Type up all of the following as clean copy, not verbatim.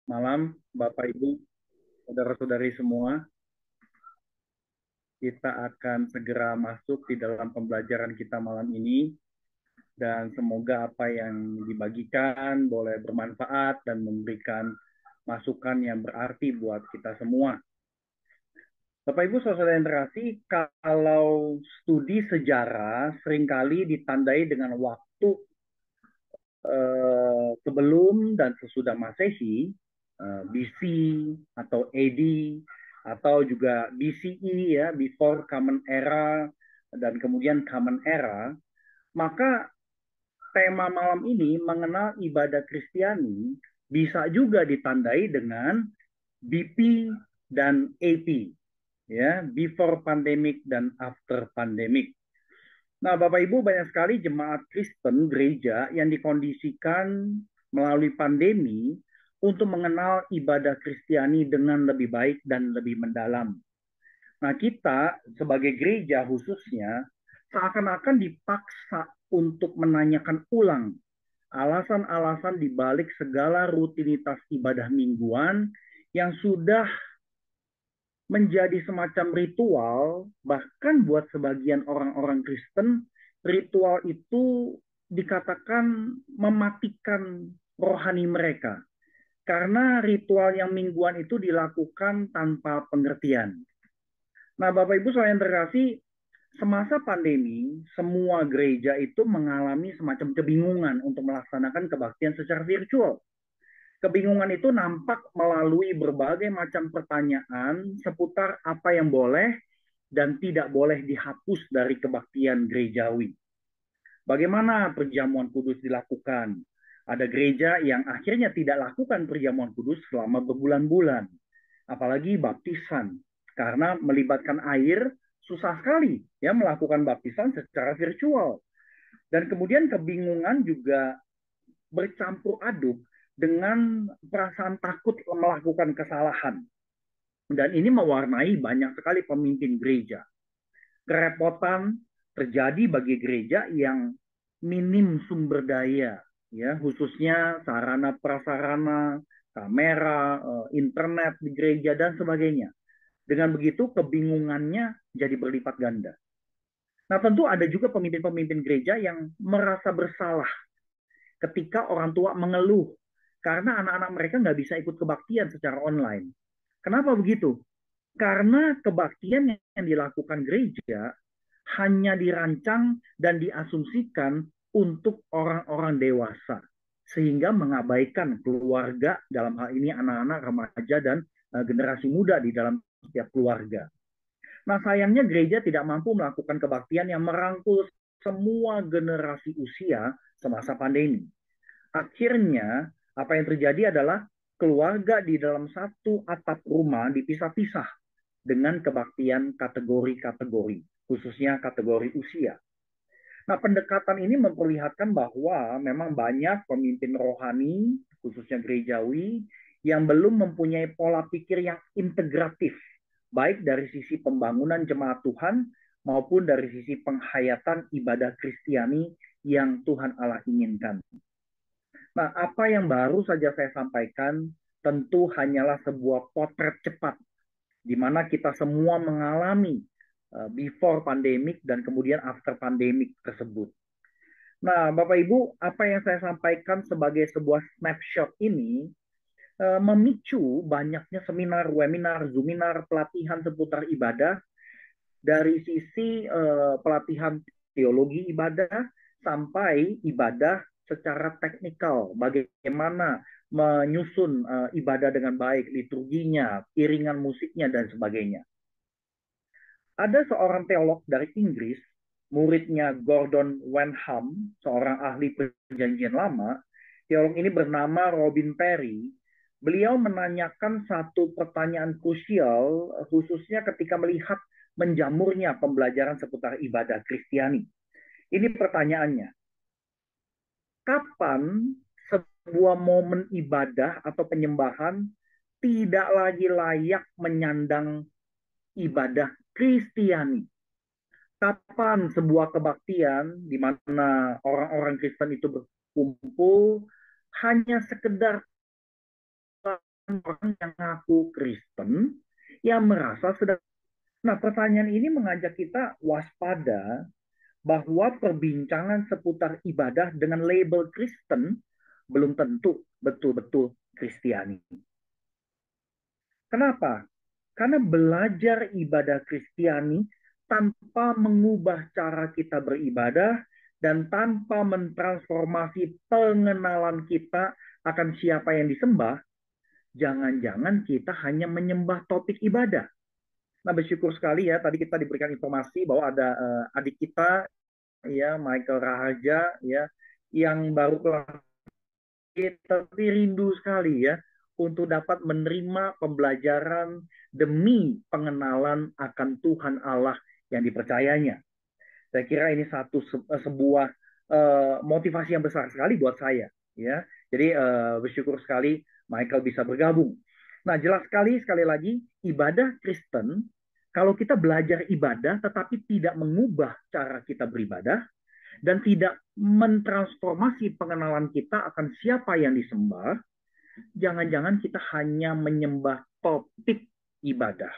Malam, Bapak Ibu, saudara-saudari semua. Kita akan segera masuk di dalam pembelajaran kita malam ini, dan semoga apa yang dibagikan boleh bermanfaat dan memberikan masukan yang berarti buat kita semua. Bapak Ibu, saudara yang terkasih, kalau studi sejarah seringkali ditandai dengan waktu sebelum dan sesudah Masehi, BC atau AD, atau juga BCE ya, Before Common Era, dan kemudian Common Era, maka tema malam ini mengenal ibadah Kristiani bisa juga ditandai dengan BP dan AP, ya, Before Pandemic dan After Pandemic. Nah, Bapak Ibu, banyak sekali jemaat Kristen gereja yang dikondisikan melalui pandemi untuk mengenal ibadah Kristiani dengan lebih baik dan lebih mendalam. Nah, kita sebagai gereja khususnya seakan-akan dipaksa untuk menanyakan ulang alasan-alasan di balik segala rutinitas ibadah mingguan yang sudah menjadi semacam ritual, bahkan buat sebagian orang-orang Kristen, ritual itu dikatakan mematikan rohani mereka. Karena ritual yang mingguan itu dilakukan tanpa pengertian. Nah, Bapak Ibu saya yang terkasih, semasa pandemi, semua gereja itu mengalami semacam kebingungan untuk melaksanakan kebaktian secara virtual. Kebingungan itu nampak melalui berbagai macam pertanyaan seputar apa yang boleh dan tidak boleh dihapus dari kebaktian gerejawi. Bagaimana perjamuan kudus dilakukan? Ada gereja yang akhirnya tidak lakukan perjamuan kudus selama berbulan-bulan. Apalagi baptisan. Karena melibatkan air, susah sekali ya melakukan baptisan secara virtual. Dan kemudian kebingungan juga bercampur aduk dengan perasaan takut melakukan kesalahan. Dan ini mewarnai banyak sekali pemimpin gereja. Kerepotan terjadi bagi gereja yang minim sumber daya, ya, khususnya sarana prasarana, kamera, internet di gereja dan sebagainya. Dengan begitu kebingungannya jadi berlipat ganda. Nah, tentu ada juga pemimpin-pemimpin gereja yang merasa bersalah ketika orang tua mengeluh karena anak-anak mereka nggak bisa ikut kebaktian secara online. Kenapa begitu? Karena kebaktian yang dilakukan gereja hanya dirancang dan diasumsikan untuk orang-orang dewasa, sehingga mengabaikan keluarga, dalam hal ini anak-anak, remaja, dan generasi muda di dalam setiap keluarga. Nah, sayangnya gereja tidak mampu melakukan kebaktian yang merangkul semua generasi usia semasa pandemi. Akhirnya, apa yang terjadi adalah keluarga di dalam satu atap rumah dipisah-pisah dengan kebaktian kategori-kategori, khususnya kategori usia. Nah, pendekatan ini memperlihatkan bahwa memang banyak pemimpin rohani, khususnya gerejawi, yang belum mempunyai pola pikir yang integratif, baik dari sisi pembangunan jemaat Tuhan maupun dari sisi penghayatan ibadah Kristiani yang Tuhan Allah inginkan. Nah, apa yang baru saja saya sampaikan tentu hanyalah sebuah potret cepat di mana kita semua mengalami before pandemic dan kemudian after pandemic tersebut. Nah, Bapak Ibu, apa yang saya sampaikan sebagai sebuah snapshot ini memicu banyaknya seminar, webinar, zoominar, pelatihan seputar ibadah dari sisi pelatihan teologi ibadah sampai ibadah secara teknikal, bagaimana menyusun ibadah dengan baik, liturginya, iringan musiknya, dan sebagainya. Ada seorang teolog dari Inggris, muridnya Gordon Wenham, seorang ahli perjanjian lama. Teolog ini bernama Robin Perry. Beliau menanyakan satu pertanyaan krusial, khususnya ketika melihat menjamurnya pembelajaran seputar ibadah Kristiani. Ini pertanyaannya, kapan sebuah momen ibadah atau penyembahan tidak lagi layak menyandang ibadah Kristiani? Kapan sebuah kebaktian di mana orang-orang Kristen itu berkumpul hanya sekedar orang yang ngaku Kristen yang merasa sedang. Nah, pertanyaan ini mengajak kita waspada bahwa perbincangan seputar ibadah dengan label Kristen belum tentu betul-betul Kristiani. Kenapa? Karena belajar ibadah Kristiani tanpa mengubah cara kita beribadah dan tanpa mentransformasi pengenalan kita akan siapa yang disembah, jangan-jangan kita hanya menyembah topik ibadah. Nah, bersyukur sekali ya, tadi kita diberikan informasi bahwa ada adik kita, ya, Michael Raharja, ya, yang baru kelas, tapi rindu sekali ya untuk dapat menerima pembelajaran demi pengenalan akan Tuhan Allah yang dipercayanya. Saya kira ini sebuah motivasi yang besar sekali buat saya, ya. Jadi bersyukur sekali Michael bisa bergabung. Nah, jelas sekali lagi ibadah Kristen, kalau kita belajar ibadah tetapi tidak mengubah cara kita beribadah dan tidak mentransformasi pengenalan kita akan siapa yang disembah, jangan-jangan kita hanya menyembah topik ibadah.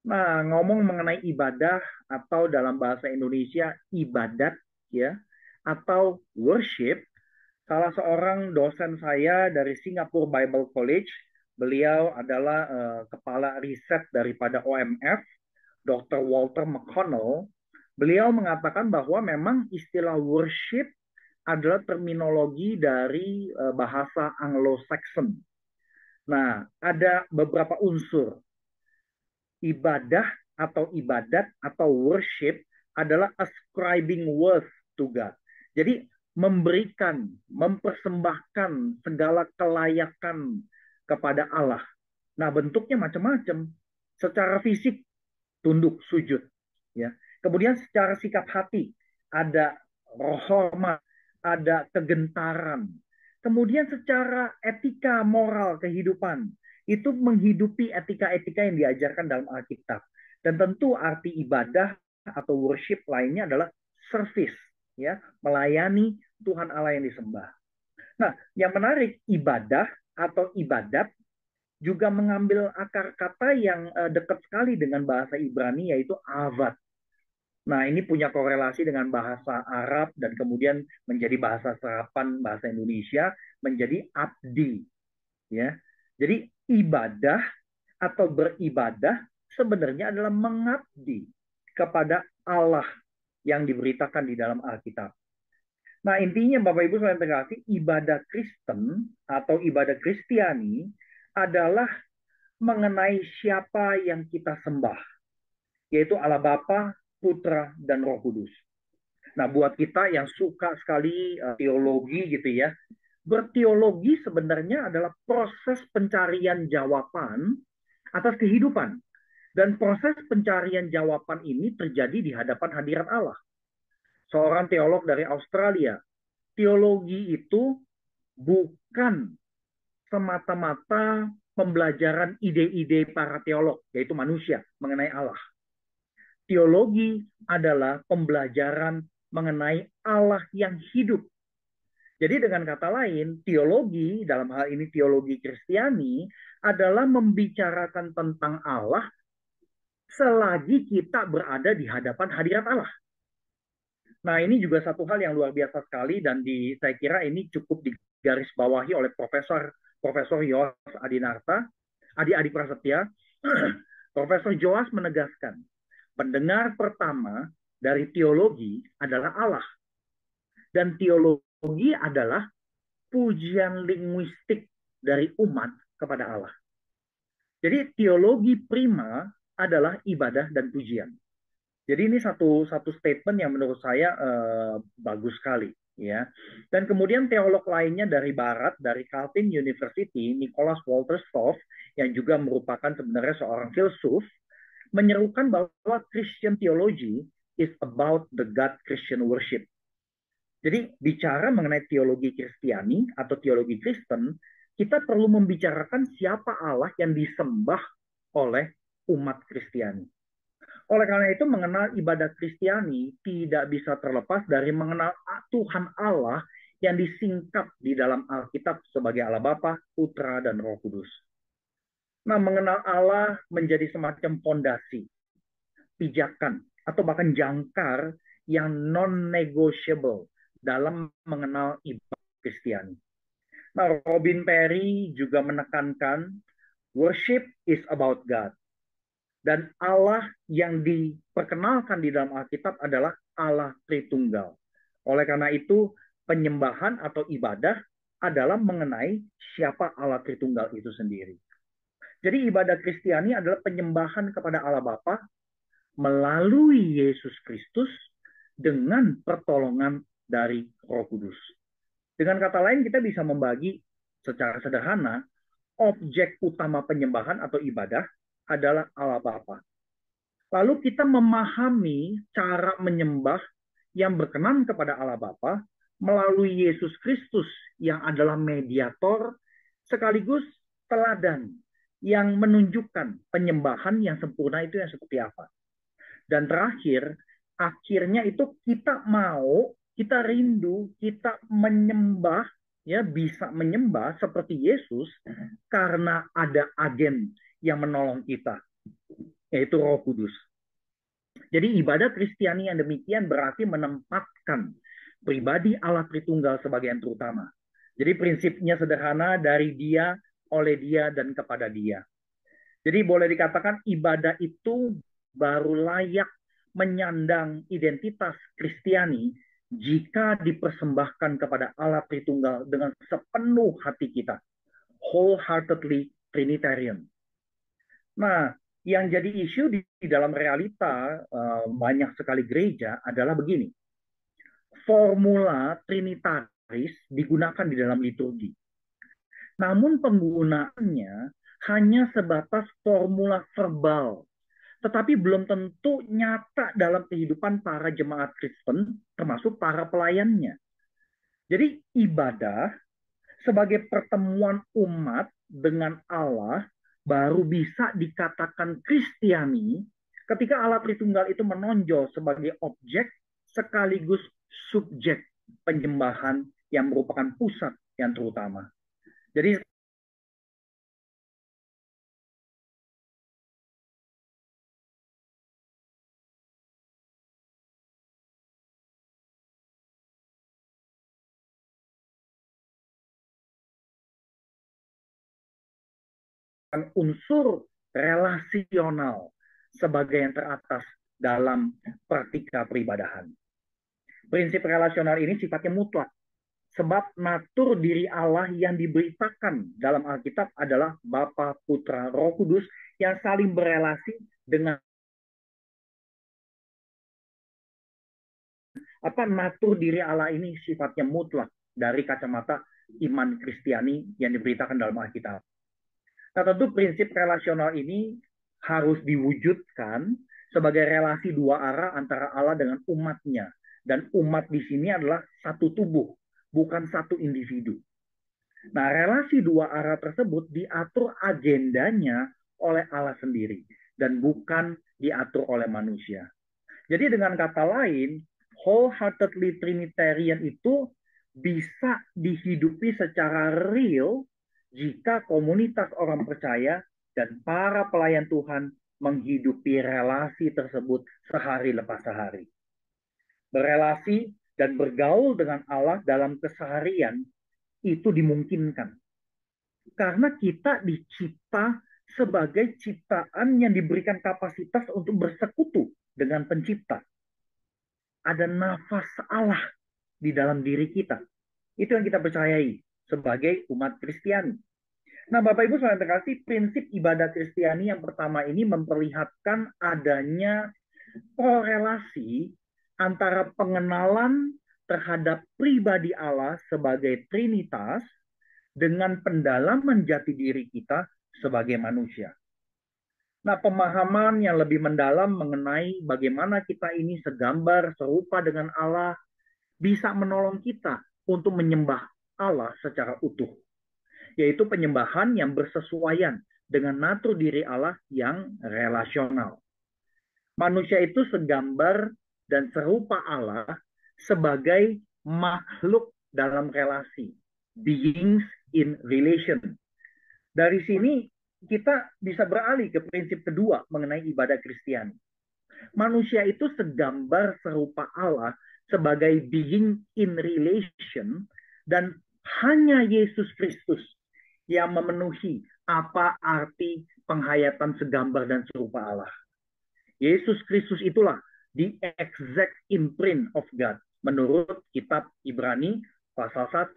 Nah, ngomong mengenai ibadah atau dalam bahasa Indonesia ibadat, ya, atau worship, salah seorang dosen saya dari Singapore Bible College, beliau adalah kepala riset daripada OMF, Dr. Walter McConnell. Beliau mengatakan bahwa memang istilah worship adalah terminologi dari bahasa Anglo-Saxon. Nah, ada beberapa unsur. Ibadah atau ibadat atau worship adalah ascribing worth to God. Jadi memberikan, mempersembahkan segala kelayakan kepada Allah. Nah, bentuknya macam-macam. Secara fisik, tunduk, sujud. Ya. Kemudian secara sikap hati, ada hormat, ada kegentaran. Kemudian secara etika moral kehidupan, itu menghidupi etika-etika yang diajarkan dalam Alkitab. Dan tentu arti ibadah atau worship lainnya adalah service, ya, melayani Tuhan Allah yang disembah. Nah, yang menarik, ibadah atau ibadat juga mengambil akar kata yang dekat sekali dengan bahasa Ibrani, yaitu avad. Nah, ini punya korelasi dengan bahasa Arab dan kemudian menjadi bahasa serapan bahasa Indonesia menjadi abdi, ya. Jadi ibadah atau beribadah sebenarnya adalah mengabdi kepada Allah yang diberitakan di dalam Alkitab. Nah, intinya Bapak Ibu sekalian terkasih, ibadah Kristen atau ibadah Kristiani adalah mengenai siapa yang kita sembah, yaitu Allah Bapa, Putra, dan Roh Kudus. Nah, buat kita yang suka sekali teologi gitu ya, berteologi sebenarnya adalah proses pencarian jawaban atas kehidupan. Dan proses pencarian jawaban ini terjadi di hadapan hadirat Allah. Seorang teolog dari Australia, teologi itu bukan semata-mata pembelajaran ide-ide para teolog, yaitu manusia, mengenai Allah. Teologi adalah pembelajaran mengenai Allah yang hidup. Jadi dengan kata lain, teologi, dalam hal ini teologi Kristiani, adalah membicarakan tentang Allah selagi kita berada di hadapan hadirat Allah. Nah, ini juga satu hal yang luar biasa sekali dan saya kira ini cukup digarisbawahi oleh Profesor Yoas Adinarta, Adi Prasetya. Profesor Joas menegaskan, pendengar pertama dari teologi adalah Allah. Dan teologi adalah pujian linguistik dari umat kepada Allah. Jadi teologi prima adalah ibadah dan pujian. Jadi ini satu statement yang menurut saya bagus sekali, ya. Dan kemudian teolog lainnya dari Barat, dari Calvin University, Nicholas Walter Stolz, yang juga merupakan sebenarnya seorang filsuf, menyerukan bahwa Christian theology is about the God Christian worship. Jadi bicara mengenai teologi Kristiani atau teologi Kristen, kita perlu membicarakan siapa Allah yang disembah oleh umat Kristiani. Oleh karena itu, mengenal ibadah Kristiani tidak bisa terlepas dari mengenal Tuhan Allah yang disingkap di dalam Alkitab sebagai Allah Bapa, Putra, dan Roh Kudus. Nah, mengenal Allah menjadi semacam fondasi, pijakan, atau bahkan jangkar yang non-negotiable dalam mengenal ibadah Kristiani. Nah, Robin Perry juga menekankan worship is about God. Dan Allah yang diperkenalkan di dalam Alkitab adalah Allah Tritunggal. Oleh karena itu, penyembahan atau ibadah adalah mengenai siapa Allah Tritunggal itu sendiri. Jadi ibadah Kristiani adalah penyembahan kepada Allah Bapa melalui Yesus Kristus dengan pertolongan dari Roh Kudus. Dengan kata lain, kita bisa membagi secara sederhana, objek utama penyembahan atau ibadah adalah Allah Bapa. Lalu kita memahami cara menyembah yang berkenan kepada Allah Bapa melalui Yesus Kristus yang adalah mediator sekaligus teladan yang menunjukkan penyembahan yang sempurna itu yang seperti apa. Dan terakhir, akhirnya itu kita mau, kita rindu, kita menyembah, ya bisa menyembah seperti Yesus karena ada agen yang menolong kita, yaitu Roh Kudus. Jadi ibadah Kristiani yang demikian berarti menempatkan pribadi Allah Tritunggal sebagai yang terutama. Jadi prinsipnya sederhana, dari Dia, oleh Dia, dan kepada Dia. Jadi boleh dikatakan ibadah itu baru layak menyandang identitas Kristiani jika dipersembahkan kepada Allah Tritunggal dengan sepenuh hati kita. Wholeheartedly Trinitarian. Nah, yang jadi isu di dalam realita banyak sekali gereja adalah begini. Formula Trinitaris digunakan di dalam liturgi. Namun penggunaannya hanya sebatas formula verbal, tetapi belum tentu nyata dalam kehidupan para jemaat Kristen, termasuk para pelayannya. Jadi ibadah sebagai pertemuan umat dengan Allah baru bisa dikatakan Kristiani ketika Allah Tritunggal itu menonjol sebagai objek sekaligus subjek penyembahan yang merupakan pusat yang terutama. Jadi unsur relasional sebagai yang teratas dalam praktika peribadahan. Prinsip relasional ini sifatnya mutlak, sebab natur diri Allah yang diberitakan dalam Alkitab adalah Bapa, Putra, Roh Kudus yang saling berelasi dengan natur diri Allah ini sifatnya mutlak dari kacamata iman Kristiani yang diberitakan dalam Alkitab. Nah, tentu prinsip relasional ini harus diwujudkan sebagai relasi dua arah antara Allah dengan umatnya. Dan umat di sini adalah satu tubuh, bukan satu individu. Nah, relasi dua arah tersebut diatur agendanya oleh Allah sendiri dan bukan diatur oleh manusia. Jadi dengan kata lain, wholeheartedly Trinitarian itu bisa dihidupi secara real jika komunitas orang percaya dan para pelayan Tuhan menghidupi relasi tersebut sehari lepas sehari. Berelasi dan bergaul dengan Allah dalam keseharian itu dimungkinkan. Karena kita dicipta sebagai ciptaan yang diberikan kapasitas untuk bersekutu dengan pencipta. Ada nafas Allah di dalam diri kita. Itu yang kita percayai sebagai umat Kristiani. Nah, Bapak Ibu saudara terkasih, prinsip ibadah Kristiani yang pertama ini memperlihatkan adanya korelasi antara pengenalan terhadap pribadi Allah sebagai Trinitas dengan pendalaman jati diri kita sebagai manusia. Nah, pemahaman yang lebih mendalam mengenai bagaimana kita ini segambar, serupa dengan Allah, bisa menolong kita untuk menyembah Allah secara utuh. Yaitu penyembahan yang bersesuaian dengan natur diri Allah yang relasional. Manusia itu segambar dan serupa Allah sebagai makhluk dalam relasi, beings in relation. Dari sini kita bisa beralih ke prinsip kedua mengenai ibadah Kristiani. Manusia itu segambar serupa Allah sebagai being in relation, dan hanya Yesus Kristus yang memenuhi apa arti penghayatan segambar dan serupa Allah. Yesus Kristus itulah the exact imprint of God menurut kitab Ibrani pasal 1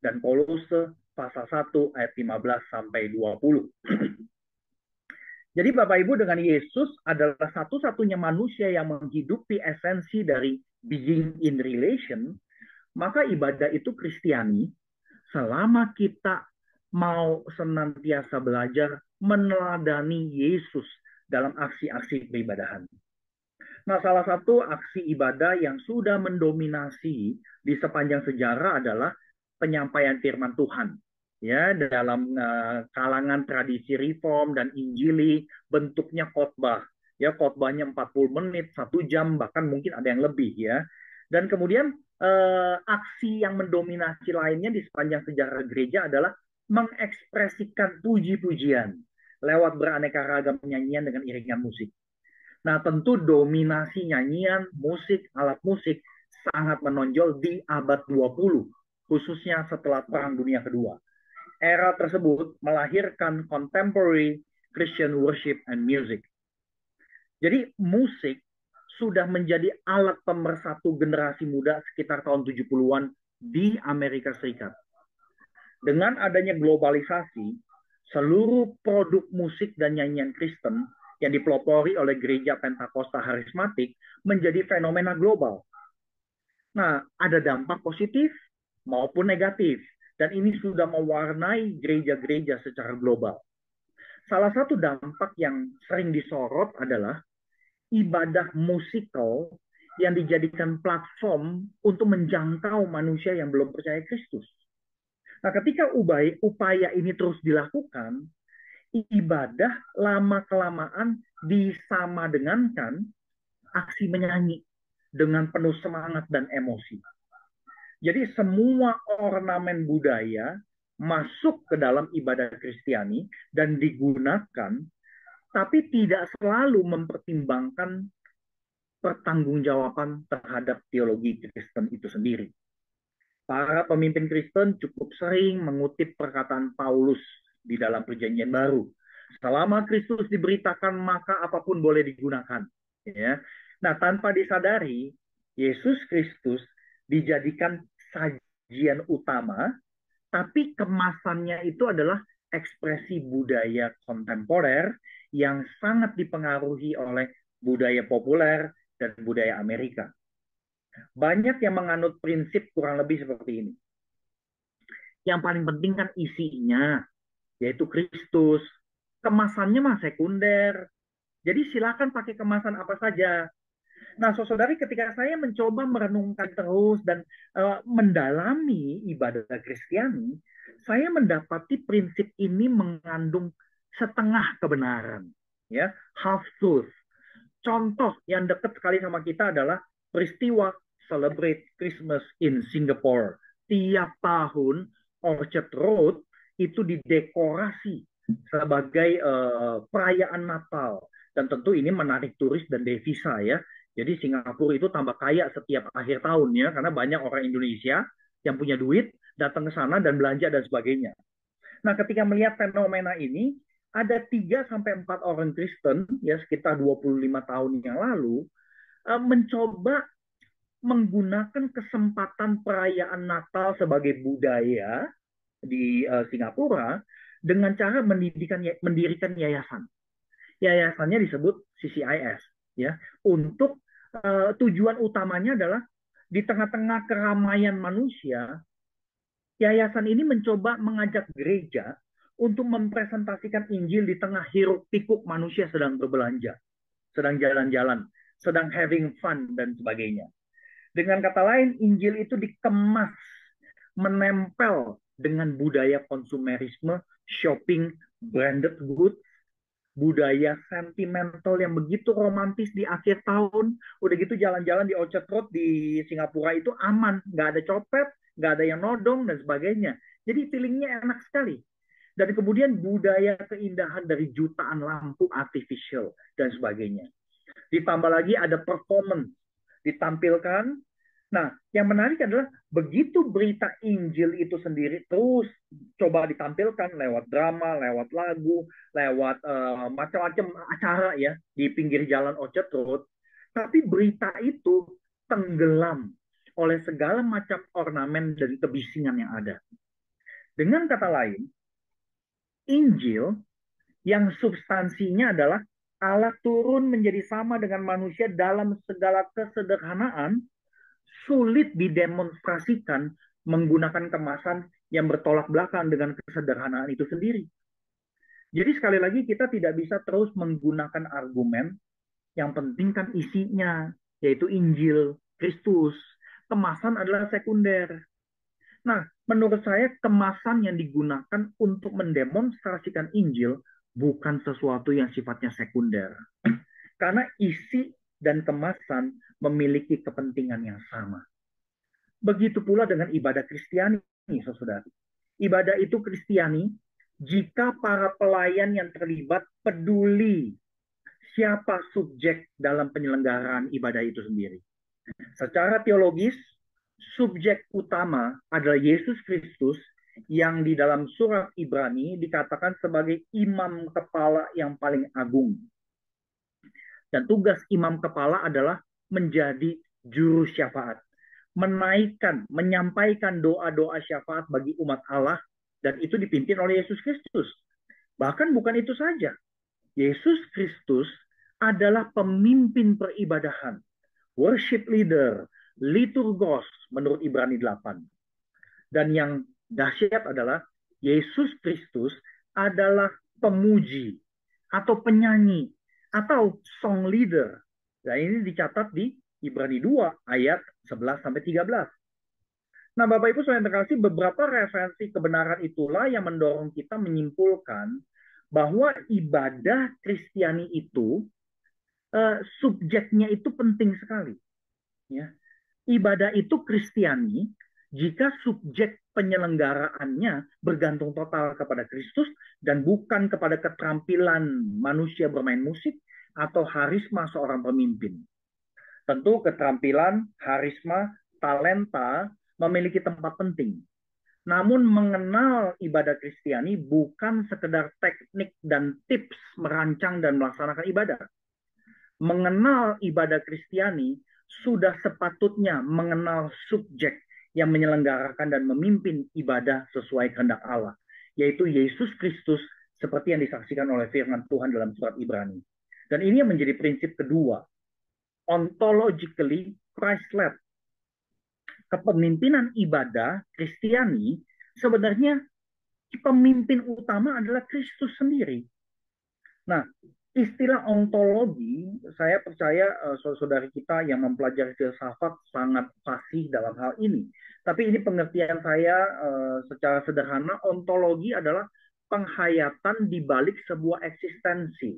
dan Kolose pasal 1 ayat 15 sampai 20. Jadi Bapak Ibu, dengan Yesus adalah satu-satunya manusia yang menghidupi esensi dari being in relation, maka ibadah itu Kristiani selama kita mau senantiasa belajar meneladani Yesus dalam aksi-aksi peribadahan. Nah, salah satu aksi ibadah yang sudah mendominasi di sepanjang sejarah adalah penyampaian firman Tuhan. Ya, dalam kalangan tradisi reform dan injili, bentuknya khotbah. Ya, khotbahnya 40 menit, 1 jam, bahkan mungkin ada yang lebih ya. Dan kemudian aksi yang mendominasi lainnya di sepanjang sejarah gereja adalah mengekspresikan puji-pujian lewat beraneka ragam nyanyian dengan iringan musik. Nah, tentu dominasi nyanyian, musik, alat musik sangat menonjol di abad 20, khususnya setelah Perang Dunia Kedua. Era tersebut melahirkan contemporary Christian worship and music. Jadi musik sudah menjadi alat pemersatu generasi muda sekitar tahun 70-an di Amerika Serikat. Dengan adanya globalisasi, seluruh produk musik dan nyanyian Kristen yang dipelopori oleh gereja Pentakosta Harismatik menjadi fenomena global. Nah, ada dampak positif maupun negatif, dan ini sudah mewarnai gereja-gereja secara global. Salah satu dampak yang sering disorot adalah ibadah musikal yang dijadikan platform untuk menjangkau manusia yang belum percaya Kristus. Nah, ketika upaya ini terus dilakukan, ibadah lama-kelamaan disamadengankan aksi menyanyi dengan penuh semangat dan emosi. Jadi semua ornamen budaya masuk ke dalam ibadah Kristiani dan digunakan, tapi tidak selalu mempertimbangkan pertanggungjawaban terhadap teologi Kristen itu sendiri. Para pemimpin Kristen cukup sering mengutip perkataan Paulus di dalam Perjanjian Baru. Selama Kristus diberitakan, maka apapun boleh digunakan. Ya. Nah, tanpa disadari, Yesus Kristus dijadikan sajian utama, tapi kemasannya itu adalah ekspresi budaya kontemporer yang sangat dipengaruhi oleh budaya populer dan budaya Amerika. Banyak yang menganut prinsip kurang lebih seperti ini. Yang paling penting kan isinya, yaitu Kristus. Kemasannya mah sekunder. Jadi silakan pakai kemasan apa saja. Nah, saudari, ketika saya mencoba merenungkan terus dan mendalami ibadah Kristiani, saya mendapati prinsip ini mengandung setengah kebenaran, ya, half truth. Contoh yang dekat sekali sama kita adalah peristiwa Celebrate Christmas in Singapore. Tiap tahun Orchard Road itu didekorasi sebagai perayaan Natal, dan tentu ini menarik turis dan devisa ya. Jadi Singapura itu tambah kaya setiap akhir tahun ya, karena banyak orang Indonesia yang punya duit datang ke sana dan belanja dan sebagainya. Nah, ketika melihat fenomena ini, ada 3-4 orang Kristen ya sekitar 25 tahun yang lalu mencoba menggunakan kesempatan perayaan Natal sebagai budaya di Singapura dengan cara mendirikan yayasan. Yayasannya disebut CCIS ya. Untuk tujuan utamanya adalah di tengah-tengah keramaian manusia, yayasan ini mencoba mengajak gereja untuk mempresentasikan Injil di tengah hiruk pikuk manusia sedang berbelanja, sedang jalan-jalan, sedang having fun dan sebagainya. Dengan kata lain, Injil itu dikemas, menempel dengan budaya konsumerisme, shopping, branded goods, budaya sentimental yang begitu romantis di akhir tahun. Udah gitu jalan-jalan di Orchard Road di Singapura itu aman, nggak ada copet, nggak ada yang nodong dan sebagainya. Jadi feelingnya enak sekali. Dan kemudian budaya keindahan dari jutaan lampu artificial dan sebagainya. Ditambah lagi ada performance ditampilkan. Nah, yang menarik adalah begitu berita Injil itu sendiri terus coba ditampilkan lewat drama, lewat lagu, lewat macam-macam acara ya di pinggir jalan Orchard Road. Tapi berita itu tenggelam oleh segala macam ornamen dan kebisingan yang ada. Dengan kata lain, Injil yang substansinya adalah Allah turun menjadi sama dengan manusia dalam segala kesederhanaan, sulit didemonstrasikan menggunakan kemasan yang bertolak belakang dengan kesederhanaan itu sendiri. Jadi sekali lagi kita tidak bisa terus menggunakan argumen, yang penting kan isinya, yaitu Injil, Kristus. Kemasan adalah sekunder. Nah, menurut saya kemasan yang digunakan untuk mendemonstrasikan Injil bukan sesuatu yang sifatnya sekunder. Karena isi dan kemasan memiliki kepentingan yang sama. Begitu pula dengan ibadah Kristiani, saudara. Ibadah itu Kristiani jika para pelayan yang terlibat peduli siapa subjek dalam penyelenggaraan ibadah itu sendiri. Secara teologis, subjek utama adalah Yesus Kristus yang di dalam surat Ibrani dikatakan sebagai imam kepala yang paling agung. Dan tugas imam kepala adalah menjadi juru syafaat. Menaikkan, menyampaikan doa-doa syafaat bagi umat Allah, dan itu dipimpin oleh Yesus Kristus. Bahkan bukan itu saja. Yesus Kristus adalah pemimpin peribadahan, worship leader, liturgos menurut Ibrani 8. Dan yang dahsyat adalah Yesus Kristus adalah pemuji atau penyanyi atau song leader. Dan ini dicatat di Ibrani 2 ayat 11 sampai 13. Nah, Bapak Ibu saya terkasih, beberapa referensi kebenaran itulah yang mendorong kita menyimpulkan bahwa ibadah Kristiani itu subjeknya itu penting sekali. Ya. Ibadah itu Kristiani jika subjek penyelenggaraannya bergantung total kepada Kristus dan bukan kepada keterampilan manusia bermain musik atau harisma seorang pemimpin. Tentu keterampilan, harisma, talenta memiliki tempat penting. Namun mengenal ibadah Kristiani bukan sekedar teknik dan tips merancang dan melaksanakan ibadah. Mengenal ibadah Kristiani sudah sepatutnya mengenal subjek yang menyelenggarakan dan memimpin ibadah sesuai kehendak Allah, yaitu Yesus Kristus seperti yang disaksikan oleh firman Tuhan dalam surat Ibrani. Dan ini yang menjadi prinsip kedua, ontologically Christ-led. Kepemimpinan ibadah Kristiani sebenarnya pemimpin utama adalah Kristus sendiri. Nah, istilah ontologi, saya percaya saudara kita yang mempelajari filsafat sangat fasih dalam hal ini. Tapi ini pengertian saya secara sederhana, ontologi adalah penghayatan di balik sebuah eksistensi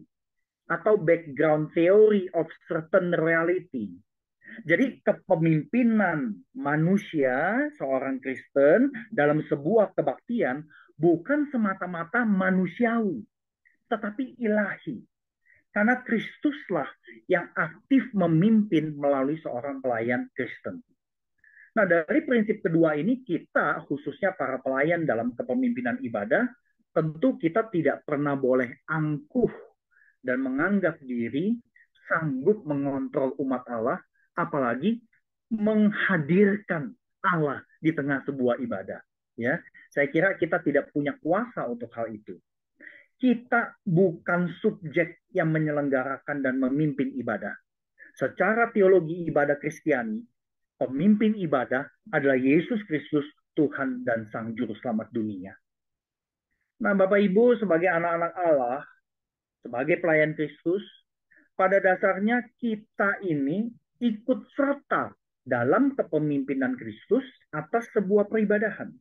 atau background theory of certain reality. Jadi kepemimpinan manusia, seorang Kristen dalam sebuah kebaktian bukan semata-mata manusiawi, tetapi ilahi. Karena Kristuslah yang aktif memimpin melalui seorang pelayan Kristen. Nah, dari prinsip kedua ini kita, khususnya para pelayan dalam kepemimpinan ibadah, tentu kita tidak pernah boleh angkuh dan menganggap diri sanggup mengontrol umat Allah, apalagi menghadirkan Allah di tengah sebuah ibadah. Ya, saya kira kita tidak punya kuasa untuk hal itu. Kita bukan subjek yang menyelenggarakan dan memimpin ibadah. Secara teologi ibadah Kristiani, pemimpin ibadah adalah Yesus Kristus, Tuhan dan Sang Juru Selamat dunia. Nah, Bapak Ibu, sebagai anak-anak Allah, sebagai pelayan Kristus, pada dasarnya kita ini ikut serta dalam kepemimpinan Kristus atas sebuah peribadahan.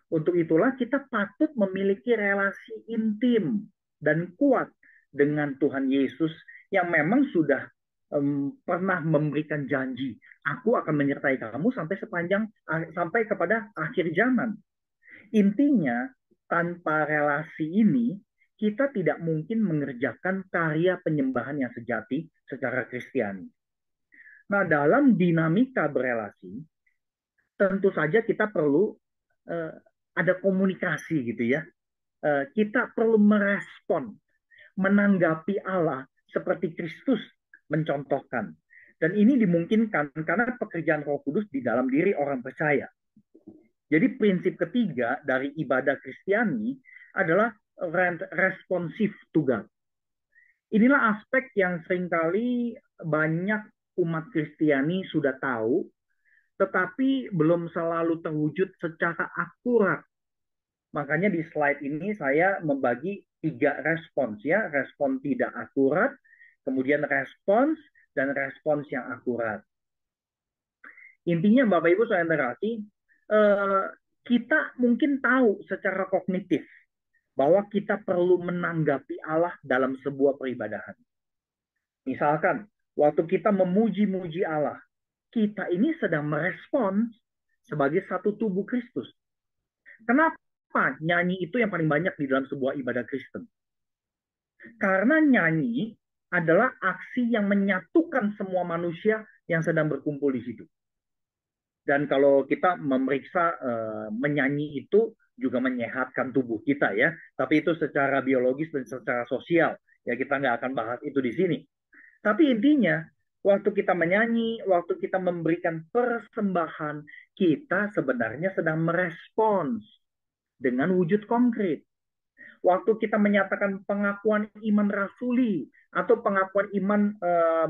Untuk itulah kita patut memiliki relasi intim dan kuat dengan Tuhan Yesus yang memang sudah pernah memberikan janji, aku akan menyertai kamu sampai kepada akhir zaman. Intinya, tanpa relasi ini, kita tidak mungkin mengerjakan karya penyembahan yang sejati secara Kristiani. Nah, dalam dinamika berelasi, tentu saja kita perlu uh, ada komunikasi gitu ya. Kita perlu merespon, menanggapi Allah seperti Kristus mencontohkan. Dan ini dimungkinkan karena pekerjaan Roh Kudus di dalam diri orang percaya. Jadi prinsip ketiga dari ibadah Kristiani adalah responsif to God. Inilah aspek yang seringkali banyak umat Kristiani sudah tahu, tetapi belum selalu terwujud secara akurat. Makanya di slide ini saya membagi 3 respons ya, respon tidak akurat, kemudian respons, dan respons yang akurat. Intinya Bapak Ibu saudara kasih, kita mungkin tahu secara kognitif bahwa kita perlu menanggapi Allah dalam sebuah peribadahan. Misalkan, waktu kita memuji-muji Allah, kita ini sedang merespons sebagai satu tubuh Kristus. Kenapa nyanyi itu yang paling banyak di dalam sebuah ibadah Kristen? Karena nyanyi adalah aksi yang menyatukan semua manusia yang sedang berkumpul di situ. Dan kalau kita memeriksa menyanyi itu juga menyehatkan tubuh kita ya. Tapi itu secara biologis dan secara sosial. Ya kita nggak akan bahas itu di sini. Tapi intinya, waktu kita menyanyi, waktu kita memberikan persembahan, kita sebenarnya sedang merespons dengan wujud konkret. Waktu kita menyatakan pengakuan iman rasuli atau pengakuan iman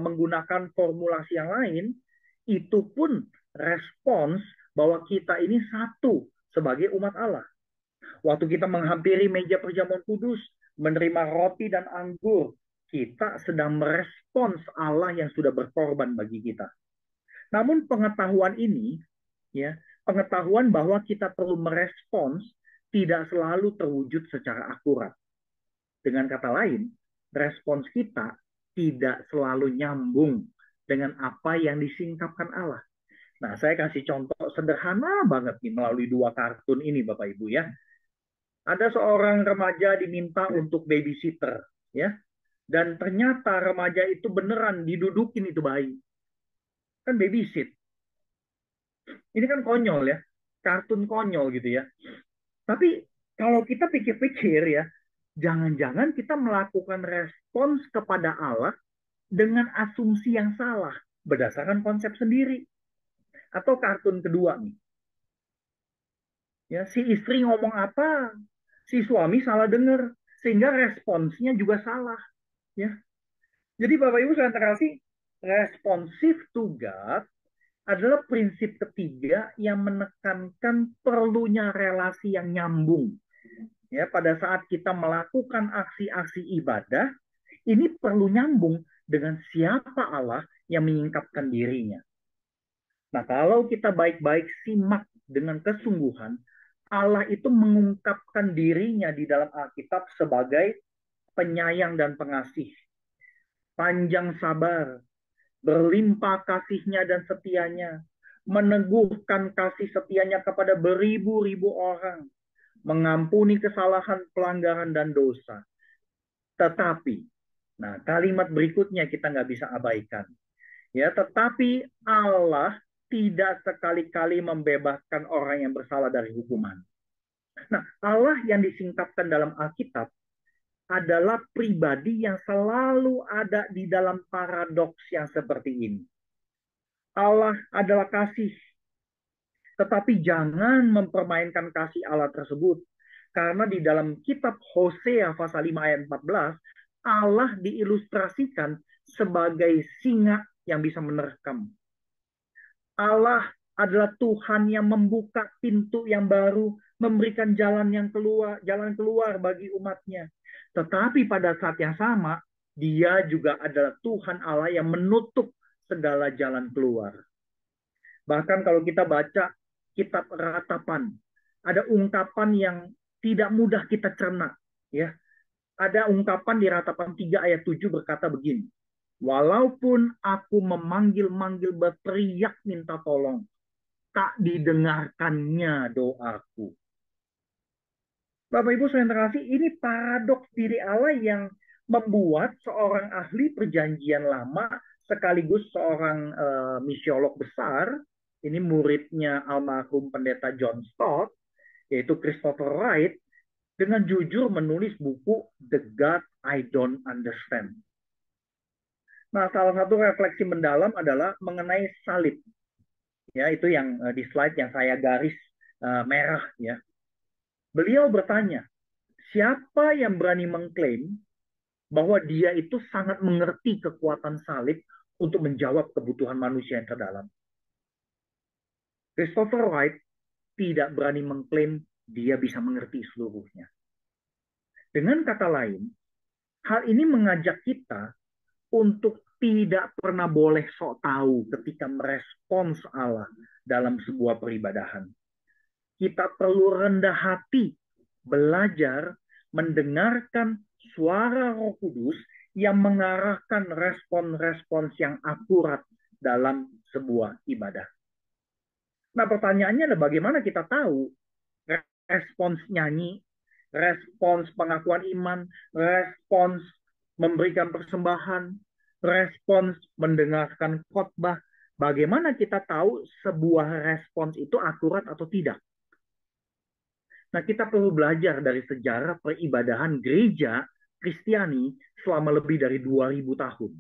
menggunakan formulasi yang lain, itu pun respons bahwa kita ini satu sebagai umat Allah. Waktu kita menghampiri meja perjamuan kudus, menerima roti dan anggur, kita sedang merespons Allah yang sudah berkorban bagi kita. Namun pengetahuan ini, ya, pengetahuan bahwa kita perlu merespons tidak selalu terwujud secara akurat. Dengan kata lain, respons kita tidak selalu nyambung dengan apa yang disingkapkan Allah. Nah, saya kasih contoh sederhana banget nih melalui 2 kartun ini Bapak Ibu ya. Ada seorang remaja diminta untuk babysitter ya. Dan ternyata remaja itu beneran didudukin itu bayi. Kan babysit. Ini kan konyol ya. Kartun konyol gitu ya. Tapi kalau kita pikir-pikir ya, jangan-jangan kita melakukan respons kepada Allah dengan asumsi yang salah berdasarkan konsep sendiri. Atau kartun kedua nih. Ya, si istri ngomong apa, si suami salah dengar, sehingga responsnya juga salah. Ya, jadi Bapak Ibu saya kasih responsif to God adalah prinsip ketiga yang menekankan perlunya relasi yang nyambung. Ya, pada saat kita melakukan aksi-aksi ibadah, ini perlu nyambung dengan siapa Allah yang menyingkapkan dirinya. Nah, kalau kita baik-baik simak dengan kesungguhan, Allah itu mengungkapkan dirinya di dalam Alkitab sebagai penyayang dan pengasih, panjang sabar, berlimpah kasihnya dan setianya, meneguhkan kasih setianya kepada beribu-ribu orang, mengampuni kesalahan, pelanggaran, dan dosa. Tetapi, nah kalimat berikutnya kita nggak bisa abaikan. Ya, tetapi Allah tidak sekali-kali membebaskan orang yang bersalah dari hukuman. Nah, Allah yang disingkapkan dalam Alkitab adalah pribadi yang selalu ada di dalam paradoks yang seperti ini. Allah adalah kasih, tetapi jangan mempermainkan kasih Allah tersebut. Karena di dalam kitab Hosea pasal 5 ayat 14, Allah diilustrasikan sebagai singa yang bisa menerkam. Allah adalah Tuhan yang membuka pintu yang baru, memberikan jalan keluar bagi umatnya. Tetapi pada saat yang sama, Dia juga adalah Tuhan Allah yang menutup segala jalan keluar. Bahkan kalau kita baca kitab Ratapan, ada ungkapan yang tidak mudah kita cerna, ya. Ada ungkapan di Ratapan 3 ayat 7 berkata begini. Walaupun aku memanggil-manggil berteriak minta tolong, tak didengarkannya doaku. Bapak Ibu saudara terkasih, ini paradoks diri Allah yang membuat seorang ahli perjanjian lama sekaligus seorang misiolog besar, ini muridnya almarhum pendeta John Stott, yaitu Christopher Wright, dengan jujur menulis buku The God I Don't Understand. Nah, salah satu refleksi mendalam adalah mengenai salib. Ya, itu yang di slide yang saya garis merah ya. Beliau bertanya, siapa yang berani mengklaim bahwa dia itu sangat mengerti kekuatan salib untuk menjawab kebutuhan manusia yang terdalam? Christopher Wright tidak berani mengklaim dia bisa mengerti seluruhnya. Dengan kata lain, hal ini mengajak kita untuk tidak pernah boleh sok tahu ketika merespons Allah dalam sebuah peribadahan. Kita perlu rendah hati, belajar mendengarkan suara Roh Kudus yang mengarahkan respons-respons yang akurat dalam sebuah ibadah. Nah, pertanyaannya adalah bagaimana kita tahu respons nyanyi, respons pengakuan iman, respons memberikan persembahan, respons mendengarkan khotbah. Bagaimana kita tahu sebuah respons itu akurat atau tidak? Nah, kita perlu belajar dari sejarah peribadahan gereja Kristiani selama lebih dari 2000 tahun.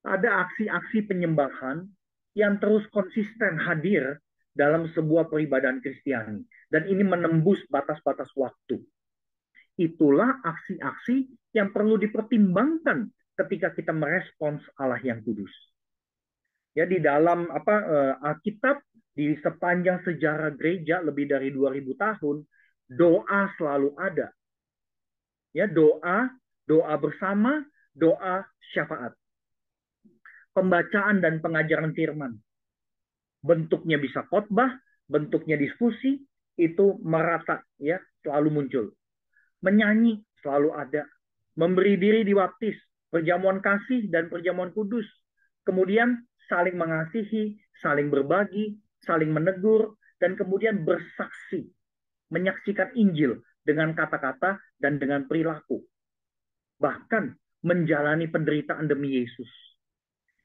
Ada aksi-aksi penyembahan yang terus konsisten hadir dalam sebuah peribadahan Kristiani. Dan ini menembus batas-batas waktu. Itulah aksi-aksi yang perlu dipertimbangkan ketika kita merespons Allah yang kudus. Ya, di dalam Alkitab, di sepanjang sejarah gereja lebih dari 2000 tahun, doa selalu ada. Ya, doa bersama, doa syafaat. Pembacaan dan pengajaran firman. Bentuknya bisa khotbah, bentuknya diskusi, itu merata ya, selalu muncul. Menyanyi selalu ada. Memberi diri dibaptis, perjamuan kasih dan perjamuan kudus. Kemudian saling mengasihi, saling berbagi, saling menegur, dan kemudian bersaksi. Menyaksikan Injil dengan kata-kata dan dengan perilaku. Bahkan menjalani penderitaan demi Yesus.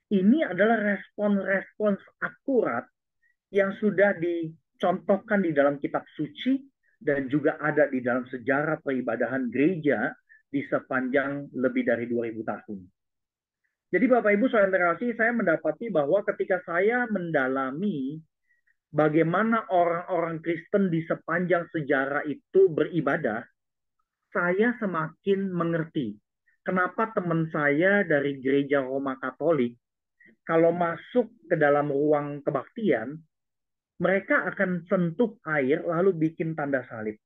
Ini adalah respons-respons akurat yang sudah dicontohkan di dalam kitab suci dan juga ada di dalam sejarah peribadahan gereja di sepanjang lebih dari 2000 tahun. Jadi Bapak Ibu saudara terkasih, saya mendapati bahwa ketika saya mendalami bagaimana orang-orang Kristen di sepanjang sejarah itu beribadah, saya semakin mengerti kenapa teman saya dari gereja Roma Katolik kalau masuk ke dalam ruang kebaktian, mereka akan sentuh air lalu bikin tanda salib.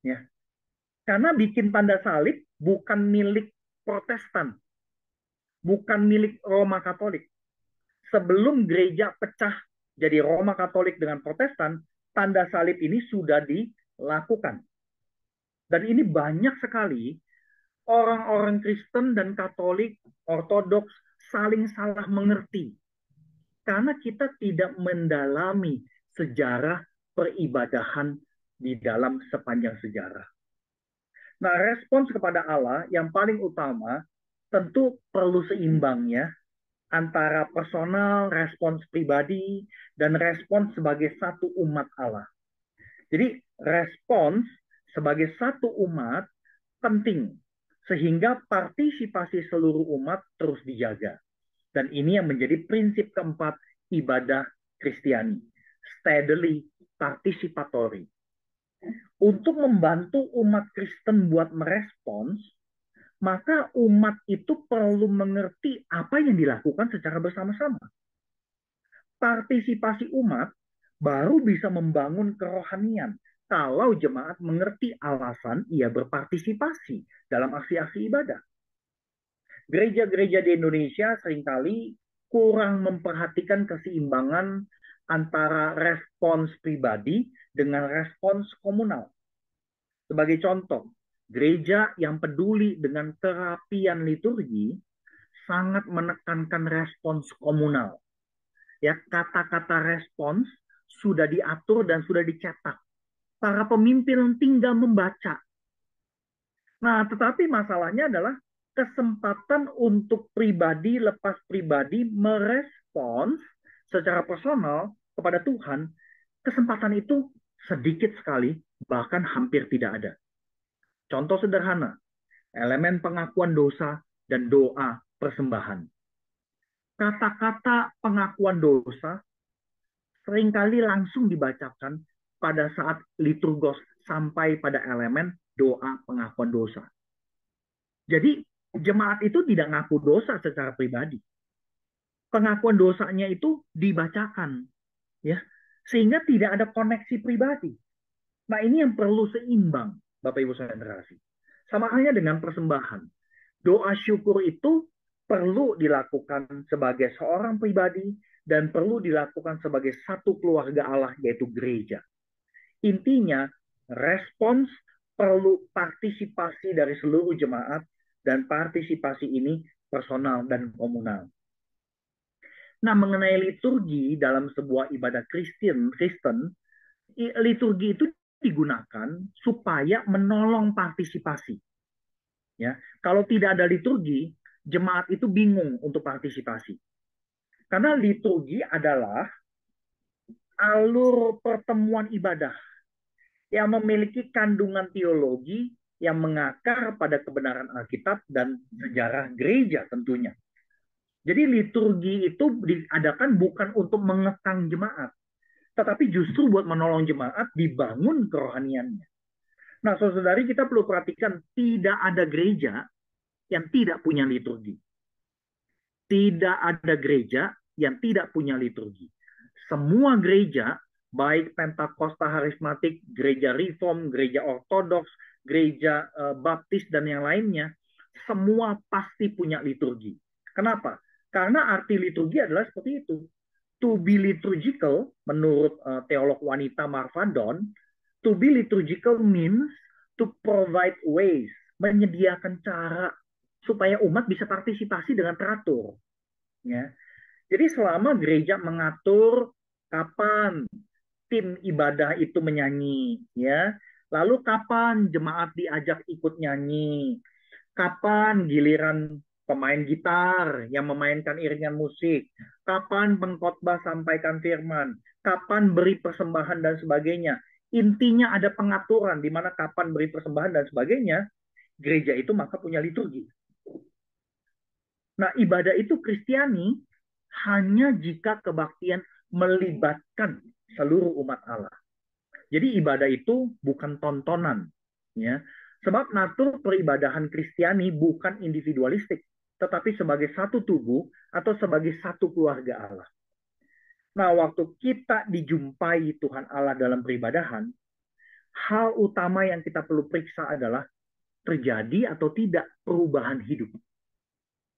Ya. Karena bikin tanda salib bukan milik Protestan, bukan milik Roma Katolik. Sebelum gereja pecah jadi Roma Katolik dengan Protestan, tanda salib ini sudah dilakukan. Dan ini banyak sekali orang-orang Kristen dan Katolik, Ortodoks saling salah mengerti. Karena kita tidak mendalami sejarah peribadahan di dalam sepanjang sejarah. Nah, respons kepada Allah yang paling utama tentu perlu seimbangnya antara personal, respons pribadi, dan respons sebagai satu umat Allah. Jadi, respons sebagai satu umat penting, sehingga partisipasi seluruh umat terus dijaga. Dan ini yang menjadi prinsip keempat ibadah Kristiani. Steadily participatory. Untuk membantu umat Kristen buat merespons, maka umat itu perlu mengerti apa yang dilakukan secara bersama-sama. Partisipasi umat baru bisa membangun kerohanian kalau jemaat mengerti alasan ia berpartisipasi dalam aksi-aksi ibadah. Gereja-gereja di Indonesia seringkali kurang memperhatikan keseimbangan antara respons pribadi dengan respons komunal. Sebagai contoh, gereja yang peduli dengan kerapian liturgi sangat menekankan respons komunal. Ya, kata-kata respons sudah diatur dan sudah dicetak. Para pemimpin tinggal membaca. Nah, tetapi masalahnya adalah kesempatan untuk pribadi lepas pribadi merespons secara personal kepada Tuhan, kesempatan itu sedikit sekali, bahkan hampir tidak ada. Contoh sederhana, elemen pengakuan dosa dan doa persembahan. Kata-kata pengakuan dosa seringkali langsung dibacakan pada saat liturgos sampai pada elemen doa pengakuan dosa. Jadi jemaat itu tidak ngaku dosa secara pribadi. Pengakuan dosanya itu dibacakan, ya, sehingga tidak ada koneksi pribadi. Nah, ini yang perlu seimbang, Bapak Ibu saudara terkasih. Sama halnya dengan persembahan. Doa syukur itu perlu dilakukan sebagai seorang pribadi dan perlu dilakukan sebagai satu keluarga Allah, yaitu gereja. Intinya, respons perlu partisipasi dari seluruh jemaat dan partisipasi ini personal dan komunal. Nah, mengenai liturgi dalam sebuah ibadah Kristen, liturgi itu digunakan supaya menolong partisipasi. Ya, kalau tidak ada liturgi, jemaat itu bingung untuk partisipasi. Karena liturgi adalah alur pertemuan ibadah yang memiliki kandungan teologi yang mengakar pada kebenaran Alkitab dan sejarah gereja tentunya. Jadi liturgi itu diadakan bukan untuk mengekang jemaat, tetapi justru buat menolong jemaat dibangun kerohaniannya. Nah, saudari, kita perlu perhatikan tidak ada gereja yang tidak punya liturgi. Tidak ada gereja yang tidak punya liturgi. Semua gereja, baik Pentakosta Harismatik, gereja Reform, gereja Ortodoks, gereja Baptis, dan yang lainnya, semua pasti punya liturgi. Kenapa? Karena arti liturgi adalah seperti itu. To be liturgical, menurut teolog wanita Marvandon, to be liturgical means to provide ways, menyediakan cara supaya umat bisa partisipasi dengan teratur. Ya. Jadi selama gereja mengatur kapan tim ibadah itu menyanyi, ya, lalu kapan jemaat diajak ikut nyanyi, kapan giliran pemain gitar yang memainkan iringan musik, kapan pengkhotbah sampaikan firman, kapan beri persembahan dan sebagainya. Intinya ada pengaturan di mana kapan beri persembahan dan sebagainya, gereja itu maka punya liturgi. Nah, ibadah itu Kristiani hanya jika kebaktian melibatkan seluruh umat Allah. Jadi ibadah itu bukan tontonan, ya. Sebab natur peribadahan Kristiani bukan individualistik, tetapi sebagai satu tubuh atau sebagai satu keluarga Allah. Nah, waktu kita dijumpai Tuhan Allah dalam peribadahan, hal utama yang kita perlu periksa adalah terjadi atau tidak perubahan hidup.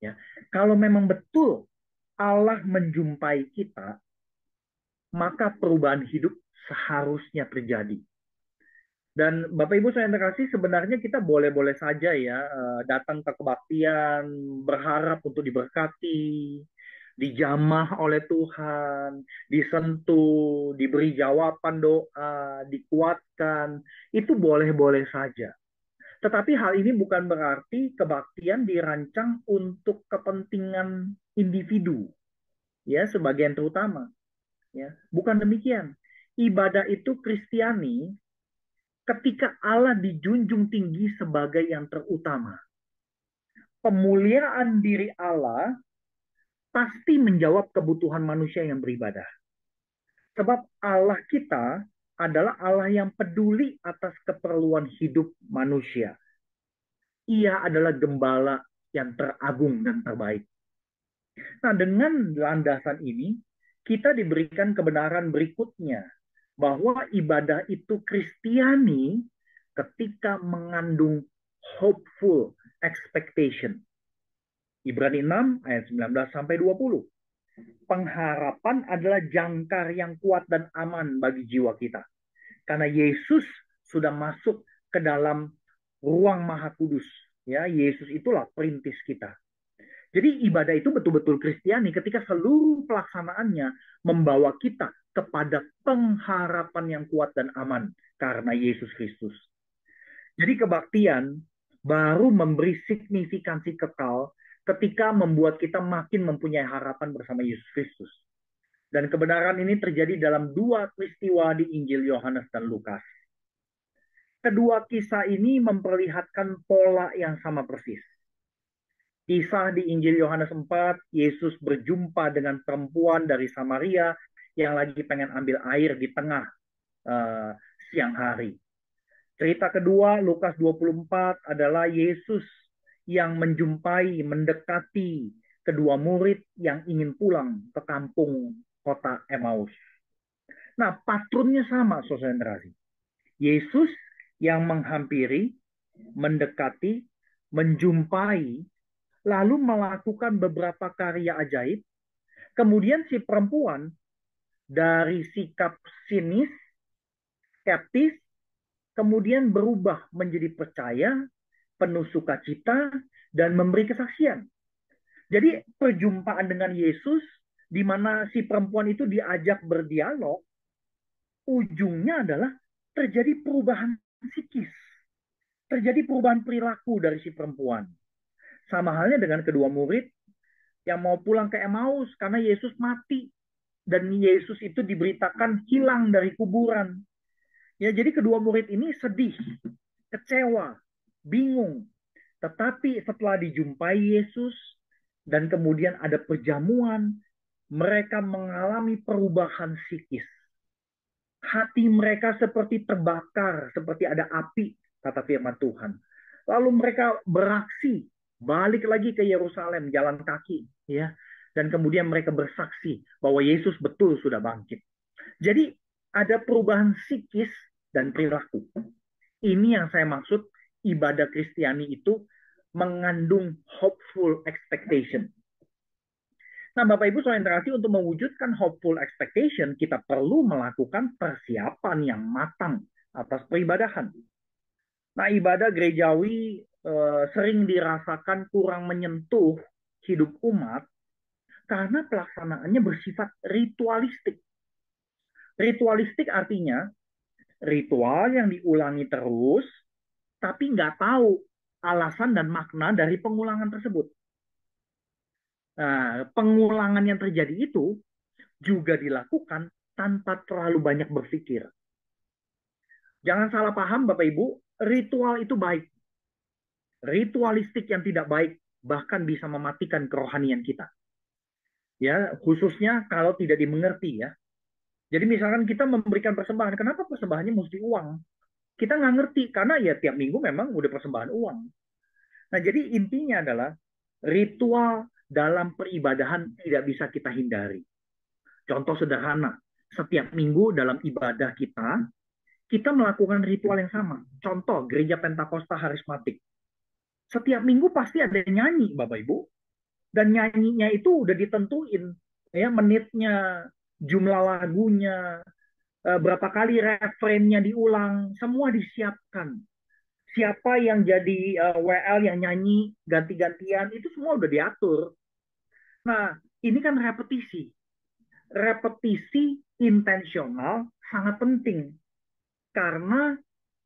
Ya. Kalau memang betul Allah menjumpai kita, maka perubahan hidup seharusnya terjadi. Dan Bapak Ibu saya terkasih, sebenarnya kita boleh-boleh saja ya datang ke kebaktian, berharap untuk diberkati, dijamah oleh Tuhan, disentuh, diberi jawaban doa, dikuatkan, itu boleh-boleh saja. Tetapi hal ini bukan berarti kebaktian dirancang untuk kepentingan individu, ya, sebagian terutama. Ya, bukan demikian. Ibadah itu Kristiani ketika Allah dijunjung tinggi sebagai yang terutama. Pemuliaan diri Allah pasti menjawab kebutuhan manusia yang beribadah. Sebab Allah kita adalah Allah yang peduli atas keperluan hidup manusia. Ia adalah gembala yang teragung dan terbaik. Nah, dengan landasan ini, kita diberikan kebenaran berikutnya, bahwa ibadah itu Kristiani ketika mengandung hopeful expectation. Ibrani 6 ayat 19 sampai 20. Pengharapan adalah jangkar yang kuat dan aman bagi jiwa kita. Karena Yesus sudah masuk ke dalam ruang Maha Kudus. Ya, Yesus itulah perintis kita. Jadi ibadah itu betul-betul Kristiani ketika seluruh pelaksanaannya membawa kita kepada pengharapan yang kuat dan aman karena Yesus Kristus. Jadi kebaktian baru memberi signifikansi kekal ketika membuat kita makin mempunyai harapan bersama Yesus Kristus. Dan kebenaran ini terjadi dalam dua peristiwa di Injil Yohanes dan Lukas. Kedua kisah ini memperlihatkan pola yang sama persis. Kisah di Injil Yohanes 4, Yesus berjumpa dengan perempuan dari Samaria yang lagi pengen ambil air di tengah siang hari. Cerita kedua, Lukas 24, adalah Yesus yang menjumpai, mendekati kedua murid yang ingin pulang ke kampung kota Emmaus. Nah, patronnya sama, saudara. Yesus yang menghampiri, mendekati, menjumpai, lalu melakukan beberapa karya ajaib. Kemudian si perempuan dari sikap sinis, skeptis, kemudian berubah menjadi percaya, penuh sukacita, dan memberi kesaksian. Jadi perjumpaan dengan Yesus, di mana si perempuan itu diajak berdialog, ujungnya adalah terjadi perubahan psikis. Terjadi perubahan perilaku dari si perempuan. Sama halnya dengan kedua murid yang mau pulang ke Emmaus karena Yesus mati. Dan Yesus itu diberitakan hilang dari kuburan. Ya, jadi kedua murid ini sedih, kecewa, bingung. Tetapi setelah dijumpai Yesus dan kemudian ada perjamuan, mereka mengalami perubahan psikis. Hati mereka seperti terbakar, seperti ada api, kata firman Tuhan. Lalu mereka beraksi, balik lagi ke Yerusalem, jalan kaki, ya. Dan kemudian mereka bersaksi bahwa Yesus betul sudah bangkit. Jadi ada perubahan psikis dan perilaku. Ini yang saya maksud ibadah Kristiani itu mengandung hopeful expectation. Nah, Bapak Ibu saudara kasih, untuk mewujudkan hopeful expectation, kita perlu melakukan persiapan yang matang atas peribadahan. Nah, ibadah gerejawi sering dirasakan kurang menyentuh hidup umat karena pelaksanaannya bersifat ritualistik. Ritualistik artinya ritual yang diulangi terus, tapi nggak tahu alasan dan makna dari pengulangan tersebut. Nah, pengulangan yang terjadi itu juga dilakukan tanpa terlalu banyak berpikir. Jangan salah paham Bapak Ibu, ritual itu baik. Ritualistik yang tidak baik bahkan bisa mematikan kerohanian kita. Ya, khususnya kalau tidak dimengerti ya. Jadi misalkan kita memberikan persembahan, kenapa persembahannya mesti uang? Kita nggak ngerti karena ya tiap minggu memang udah persembahan uang. Nah, jadi intinya adalah ritual dalam peribadahan tidak bisa kita hindari. Contoh sederhana, setiap minggu dalam ibadah kita melakukan ritual yang sama. Contoh, gereja Pentakosta Harismatik. Setiap minggu pasti ada nyanyi, Bapak Ibu. Dan nyanyinya itu udah ditentuin. Ya, menitnya, jumlah lagunya, berapa kali refrennya diulang, semua disiapkan. Siapa yang jadi WL yang nyanyi ganti-gantian, itu semua udah diatur. Nah, ini kan repetisi. Repetisi intensional sangat penting. Karena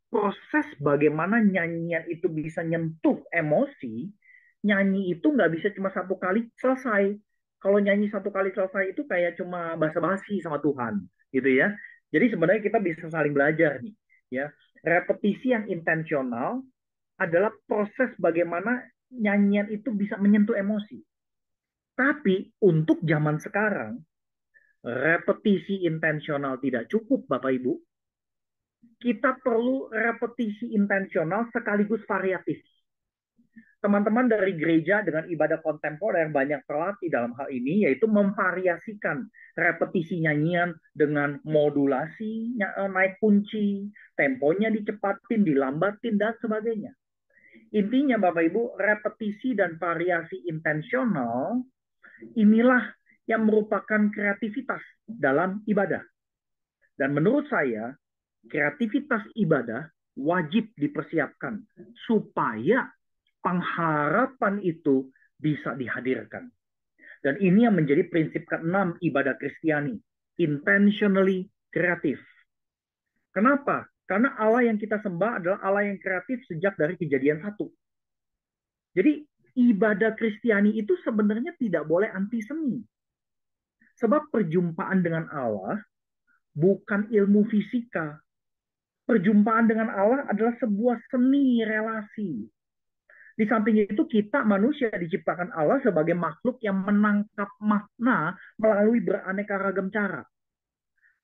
proses bagaimana nyanyian itu bisa nyentuh emosi, nyanyi itu nggak bisa cuma satu kali selesai. Kalau nyanyi satu kali selesai itu kayak cuma basa-basi sama Tuhan, gitu ya. Jadi sebenarnya kita bisa saling belajar nih, ya. Repetisi yang intensional adalah proses bagaimana nyanyian itu bisa menyentuh emosi. Tapi untuk zaman sekarang, repetisi intensional tidak cukup, Bapak Ibu. Kita perlu repetisi intensional sekaligus variatif. Teman-teman dari gereja dengan ibadah kontemporer banyak terlatih dalam hal ini, yaitu memvariasikan repetisi nyanyian dengan modulasi, naik kunci, temponya dicepatin, dilambatin, dan sebagainya. Intinya Bapak Ibu, repetisi dan variasi intensional inilah yang merupakan kreativitas dalam ibadah. Dan menurut saya, kreativitas ibadah wajib dipersiapkan supaya pengharapan itu bisa dihadirkan. Dan ini yang menjadi prinsip keenam ibadah Kristiani, intentionally kreatif. Kenapa? Karena Allah yang kita sembah adalah Allah yang kreatif sejak dari Kejadian 1. Jadi ibadah Kristiani itu sebenarnya tidak boleh anti seni. Sebab perjumpaan dengan Allah bukan ilmu fisika. Perjumpaan dengan Allah adalah sebuah seni relasi. Di samping itu kita manusia diciptakan Allah sebagai makhluk yang menangkap makna melalui beraneka ragam cara.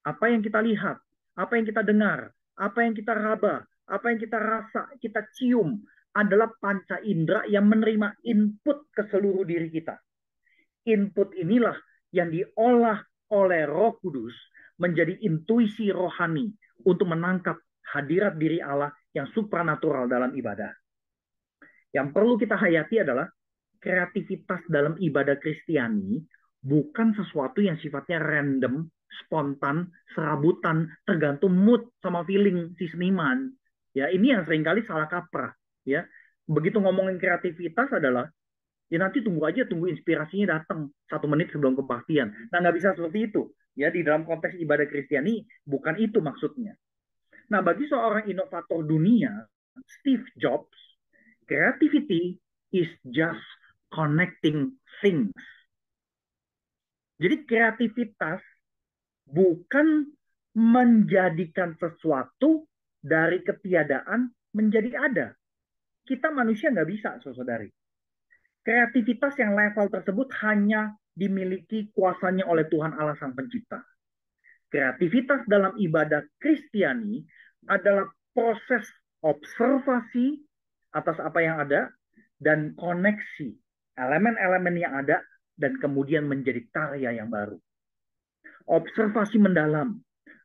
Apa yang kita lihat, apa yang kita dengar, apa yang kita raba, apa yang kita rasa, kita cium adalah panca indera yang menerima input ke seluruh diri kita. Input inilah yang diolah oleh Roh Kudus menjadi intuisi rohani untuk menangkap hadirat diri Allah yang supranatural dalam ibadah. Yang perlu kita hayati adalah kreativitas dalam ibadah Kristiani bukan sesuatu yang sifatnya random, spontan, serabutan, tergantung mood sama feeling si seniman. Ya, ini yang seringkali salah kaprah. Ya, begitu ngomongin kreativitas adalah ya nanti tunggu aja, tunggu inspirasinya datang 1 menit sebelum kebaktian. Nah, nggak bisa seperti itu. Ya, di dalam konteks ibadah Kristiani bukan itu maksudnya. Nah, bagi seorang inovator dunia, Steve Jobs, creativity is just connecting things. Jadi kreativitas bukan menjadikan sesuatu dari ketiadaan menjadi ada. Kita manusia nggak bisa, saudari. Kreativitas yang level tersebut hanya dimiliki kuasanya oleh Tuhan Allah Sang Pencipta. Kreativitas dalam ibadah Kristiani adalah proses observasi atas apa yang ada dan koneksi elemen-elemen yang ada dan kemudian menjadi karya yang baru. Observasi mendalam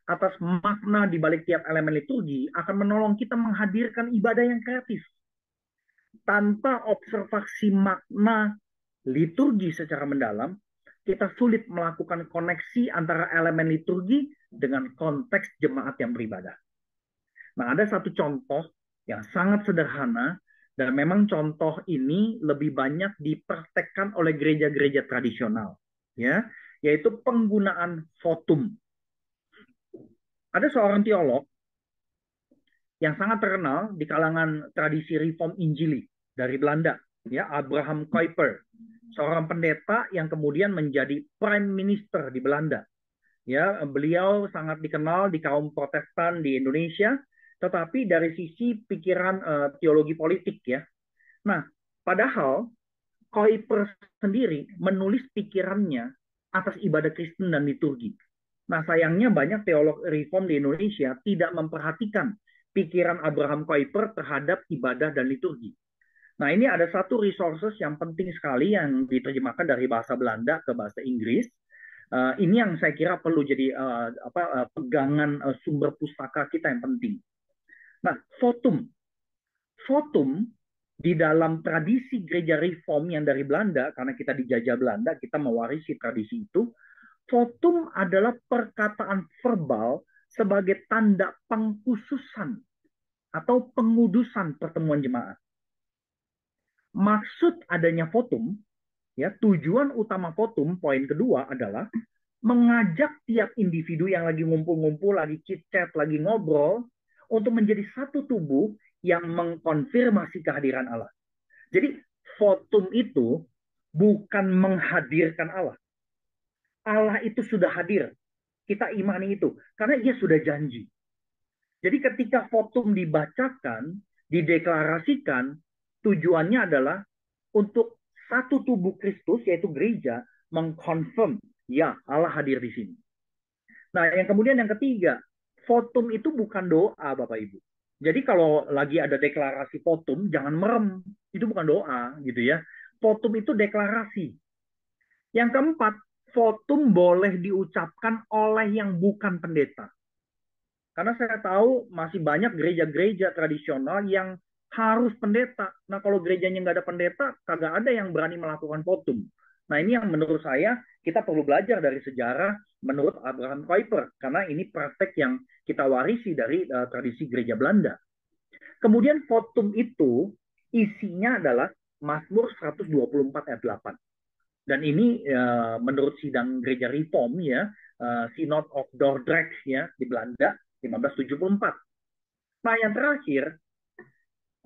atas makna di balik tiap elemen liturgi akan menolong kita menghadirkan ibadah yang kreatif. Tanpa observasi makna liturgi secara mendalam, kita sulit melakukan koneksi antara elemen liturgi dengan konteks jemaat yang beribadah. Nah, ada satu contoh yang sangat sederhana dan memang contoh ini lebih banyak dipraktekkan oleh gereja-gereja tradisional, ya, yaitu penggunaan votum. Ada seorang teolog yang sangat terkenal di kalangan tradisi Reform Injili dari Belanda, ya, Abraham Kuyper, seorang pendeta yang kemudian menjadi prime minister di Belanda. Ya, beliau sangat dikenal di kaum Protestan di Indonesia, tetapi dari sisi pikiran teologi politik, ya. Nah, padahal Kuyper sendiri menulis pikirannya atas ibadah Kristen dan liturgi. Nah, sayangnya banyak teolog reform di Indonesia tidak memperhatikan pikiran Abraham Kuyper terhadap ibadah dan liturgi. Nah, ini ada satu resources yang penting sekali yang diterjemahkan dari bahasa Belanda ke bahasa Inggris. Ini yang saya kira perlu jadi pegangan sumber pustaka kita yang penting. Nah, votum. Votum di dalam tradisi gereja reform yang dari Belanda, karena kita dijajah Belanda, kita mewarisi tradisi itu. Votum adalah perkataan verbal sebagai tanda pengkhususan atau pengudusan pertemuan jemaat. Maksud adanya votum, ya, tujuan utama votum, poin kedua adalah mengajak tiap individu yang lagi ngumpul-ngumpul, lagi chit-chat, lagi ngobrol, untuk menjadi satu tubuh yang mengkonfirmasi kehadiran Allah. Jadi votum itu bukan menghadirkan Allah. Allah itu sudah hadir. Kita imani itu. Karena ia sudah janji. Jadi ketika votum dibacakan, dideklarasikan, tujuannya adalah untuk satu tubuh Kristus, yaitu gereja, mengkonfirm, ya, Allah hadir di sini. Nah, yang kemudian yang ketiga, votum itu bukan doa, Bapak Ibu. Jadi kalau lagi ada deklarasi votum, jangan merem. Itu bukan doa, gitu ya. Votum itu deklarasi. Yang keempat, votum boleh diucapkan oleh yang bukan pendeta. Karena saya tahu masih banyak gereja-gereja tradisional yang harus pendeta. Nah, kalau gerejanya nggak ada pendeta, kagak ada yang berani melakukan votum. Nah, ini yang menurut saya kita perlu belajar dari sejarah menurut Abraham Kuyper. Karena ini praktek yang kita warisi dari tradisi gereja Belanda. Kemudian votum itu isinya adalah Mazmur 124 ayat 8. Dan ini menurut sidang gereja Reform ya, Synod of Dordrecht ya di Belanda 1574. Nah, yang terakhir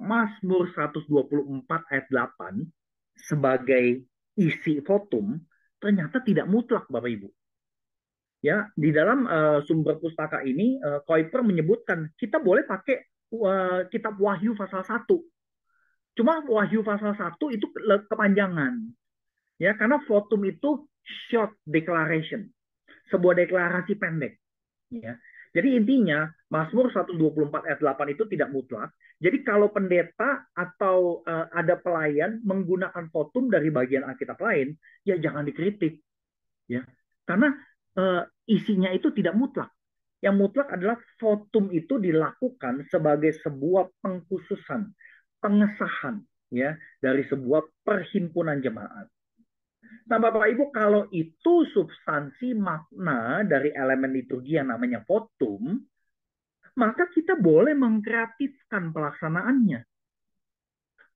Mazmur 124 ayat 8 sebagai isi votum ternyata tidak mutlak Bapak Ibu. Ya, di dalam sumber pustaka ini Kuiper menyebutkan kita boleh pakai kitab Wahyu pasal 1. Cuma Wahyu pasal 1 itu kepanjangan. Ya, karena votum itu short declaration, sebuah deklarasi pendek. Ya. Jadi intinya Mazmur 124 ayat 8 itu tidak mutlak. Jadi kalau pendeta atau ada pelayan menggunakan votum dari bagian Alkitab lain, ya jangan dikritik. Ya. Karena isinya itu tidak mutlak. Yang mutlak adalah votum itu dilakukan sebagai sebuah pengkhususan, pengesahan ya dari sebuah perhimpunan jemaat. Nah, Bapak Ibu, kalau itu substansi makna dari elemen liturgi yang namanya votum, maka kita boleh mengkreatifkan pelaksanaannya.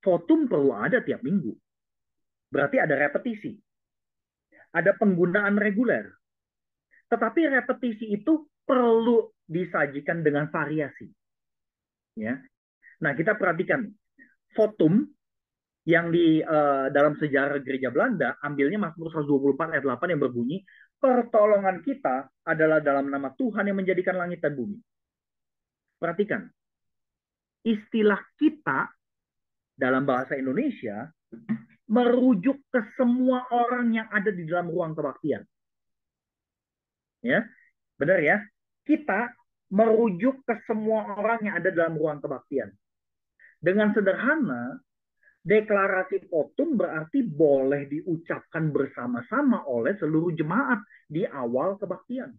Votum perlu ada tiap minggu. Berarti ada repetisi. Ada penggunaan reguler. Tetapi repetisi itu perlu disajikan dengan variasi. Ya. Nah, kita perhatikan votum yang di dalam sejarah gereja Belanda, ambilnya Mazmur 124 ayat 8 yang berbunyi, pertolongan kita adalah dalam nama Tuhan yang menjadikan langit dan bumi. Perhatikan, istilah kita dalam bahasa Indonesia merujuk ke semua orang yang ada di dalam ruang kebaktian. Ya, benar ya? Kita merujuk ke semua orang yang ada dalam ruang kebaktian. Dengan sederhana, deklarasi votum berarti boleh diucapkan bersama-sama oleh seluruh jemaat di awal kebaktian.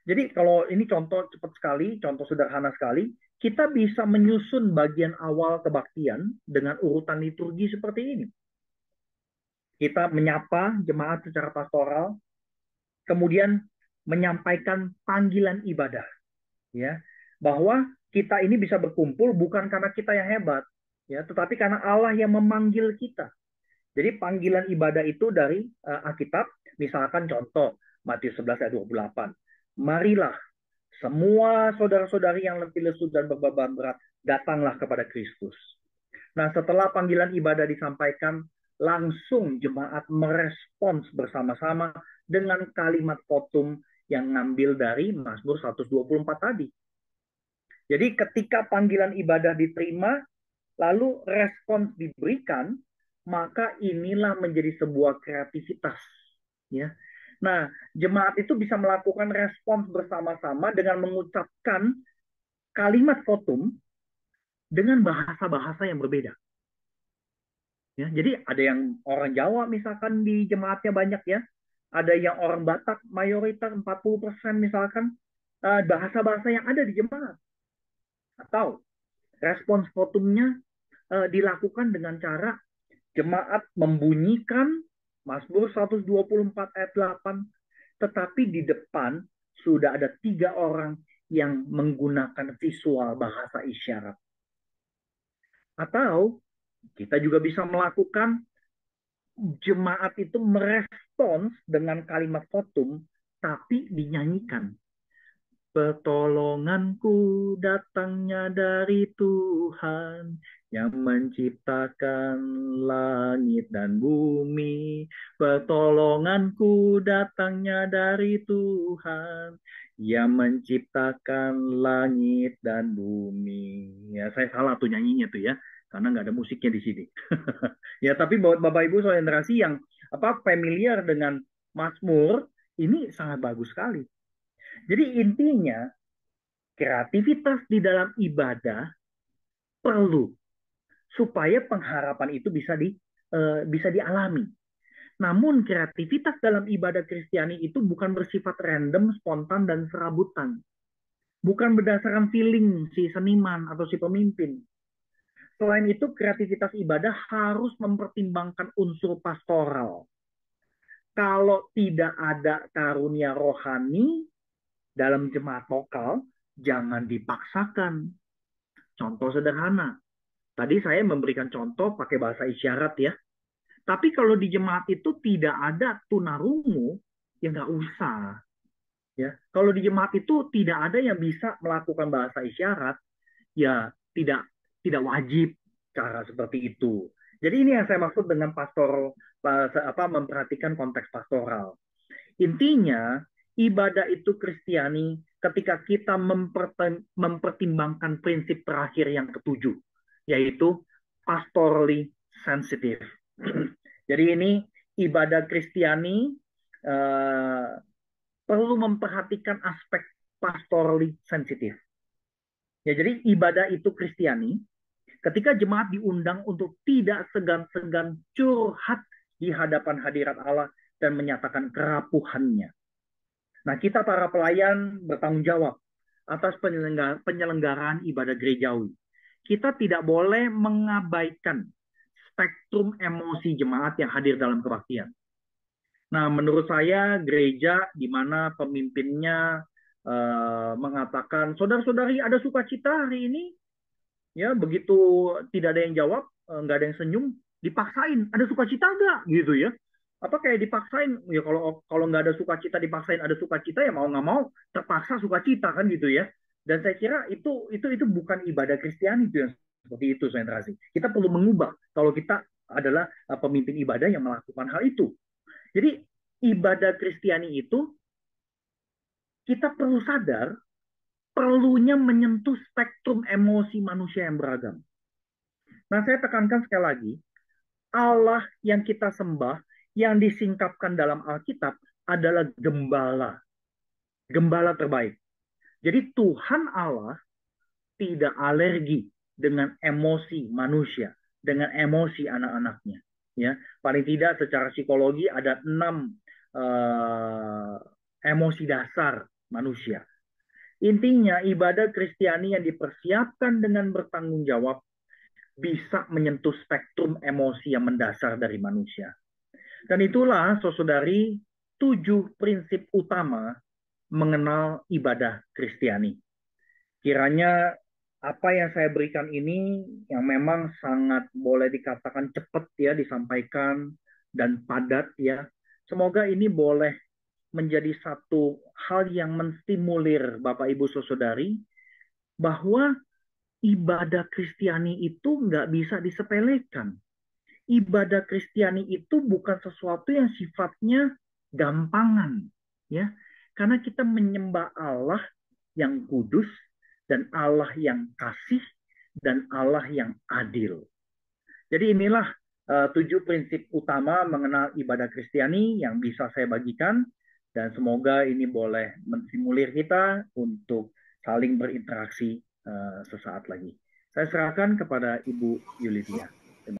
Jadi kalau ini contoh cepat sekali, contoh sederhana sekali, kita bisa menyusun bagian awal kebaktian dengan urutan liturgi seperti ini. Kita menyapa jemaat secara pastoral, kemudian menyampaikan panggilan ibadah, ya, bahwa kita ini bisa berkumpul bukan karena kita yang hebat, ya, tetapi karena Allah yang memanggil kita. Jadi panggilan ibadah itu dari Alkitab, misalkan contoh Matius 11 ayat 28. Marilah semua saudara-saudari yang letih lesu dan berbeban berat, datanglah kepada Kristus. Nah, setelah panggilan ibadah disampaikan, langsung jemaat merespons bersama-sama dengan kalimat votum yang ngambil dari Mazmur 124 tadi. Jadi ketika panggilan ibadah diterima, lalu respons diberikan, maka inilah menjadi sebuah kreativitas. Ya. Nah, jemaat itu bisa melakukan respons bersama-sama dengan mengucapkan kalimat votum dengan bahasa-bahasa yang berbeda. Ya, jadi ada yang orang Jawa misalkan di jemaatnya banyak ya, ada yang orang Batak mayoritas 40% misalkan, bahasa-bahasa yang ada di jemaat. Atau respons votumnya dilakukan dengan cara jemaat membunyikan Mazmur 124 ayat 8, tetapi di depan sudah ada 3 orang yang menggunakan visual bahasa isyarat. Atau kita juga bisa melakukan jemaat itu merespons dengan kalimat votum, tapi dinyanyikan. Pertolonganku datangnya dari Tuhan yang menciptakan langit dan bumi. Pertolonganku datangnya dari Tuhan yang menciptakan langit dan bumi. Ya, saya salah tuh nyanyinya tuh ya, karena nggak ada musiknya di sini. Ya, tapi buat Bapak Ibu soal generasi yang familiar dengan Mazmur, ini sangat bagus sekali. Jadi intinya kreativitas di dalam ibadah perlu supaya pengharapan itu bisa dialami. Namun kreativitas dalam ibadah Kristiani itu bukan bersifat random, spontan dan serabutan. Bukan berdasarkan feeling si seniman atau si pemimpin. Selain itu kreativitas ibadah harus mempertimbangkan unsur pastoral. Kalau tidak ada karunia rohani dalam jemaat lokal, jangan dipaksakan. Contoh sederhana, Tadi saya memberikan contoh pakai bahasa isyarat ya. Tapi kalau di jemaat itu tidak ada tunarungu, ya nggak usah. Ya, kalau di jemaat itu tidak ada yang bisa melakukan bahasa isyarat, ya tidak wajib cara seperti itu. Jadi ini yang saya maksud dengan pastor memperhatikan konteks pastoral. Intinya ibadah itu Kristiani ketika kita mempertimbangkan prinsip terakhir yang ketujuh, yaitu pastorally sensitive. Jadi ini ibadah Kristiani eh, perlu memperhatikan aspek pastorally sensitive. Ya, jadi ibadah itu Kristiani ketika jemaat diundang untuk tidak segan-segan curhat di hadapan hadirat Allah dan menyatakan kerapuhannya. Nah, kita para pelayan bertanggung jawab atas penyelenggaraan ibadah gerejawi. Kita tidak boleh mengabaikan spektrum emosi jemaat yang hadir dalam kebaktian. Nah, menurut saya gereja di mana pemimpinnya mengatakan, saudara-saudari ada sukacita hari ini, ya begitu tidak ada yang jawab, nggak ada yang senyum, dipaksain, ada sukacita nggak, gitu ya? Apa kayak dipaksain? Ya kalau kalau nggak ada sukacita dipaksain ada sukacita ya mau nggak mau terpaksa sukacita kan gitu ya. Dan saya kira itu bukan ibadah Kristiani itu yang seperti itu, sentrasi. Kita perlu mengubah kalau kita adalah pemimpin ibadah yang melakukan hal itu. Jadi ibadah Kristiani itu kita perlu sadar perlunya menyentuh spektrum emosi manusia yang beragam. Nah, saya tekankan sekali lagi, Allah yang kita sembah, yang disingkapkan dalam Alkitab adalah gembala, gembala terbaik. Jadi Tuhan Allah tidak alergi dengan emosi manusia, dengan emosi anak-anaknya. Ya, paling tidak secara psikologi ada 6 uh, emosi dasar manusia. Intinya ibadah Kristiani yang dipersiapkan dengan bertanggung jawab bisa menyentuh spektrum emosi yang mendasar dari manusia. Dan itulah, saudari, 7 prinsip utama mengenal ibadah Kristiani. Kiranya apa yang saya berikan ini yang memang sangat boleh dikatakan cepat ya disampaikan dan padat ya. Semoga ini boleh menjadi satu hal yang menstimulir Bapak Ibu Saudari bahwa ibadah Kristiani itu nggak bisa disepelekan. Ibadah Kristiani itu bukan sesuatu yang sifatnya gampangan, ya. Karena kita menyembah Allah yang kudus dan Allah yang kasih dan Allah yang adil. Jadi inilah 7 prinsip utama mengenal ibadah Kristiani yang bisa saya bagikan dan semoga ini boleh mensimulir kita untuk saling berinteraksi sesaat lagi. Saya serahkan kepada Ibu Yulidia.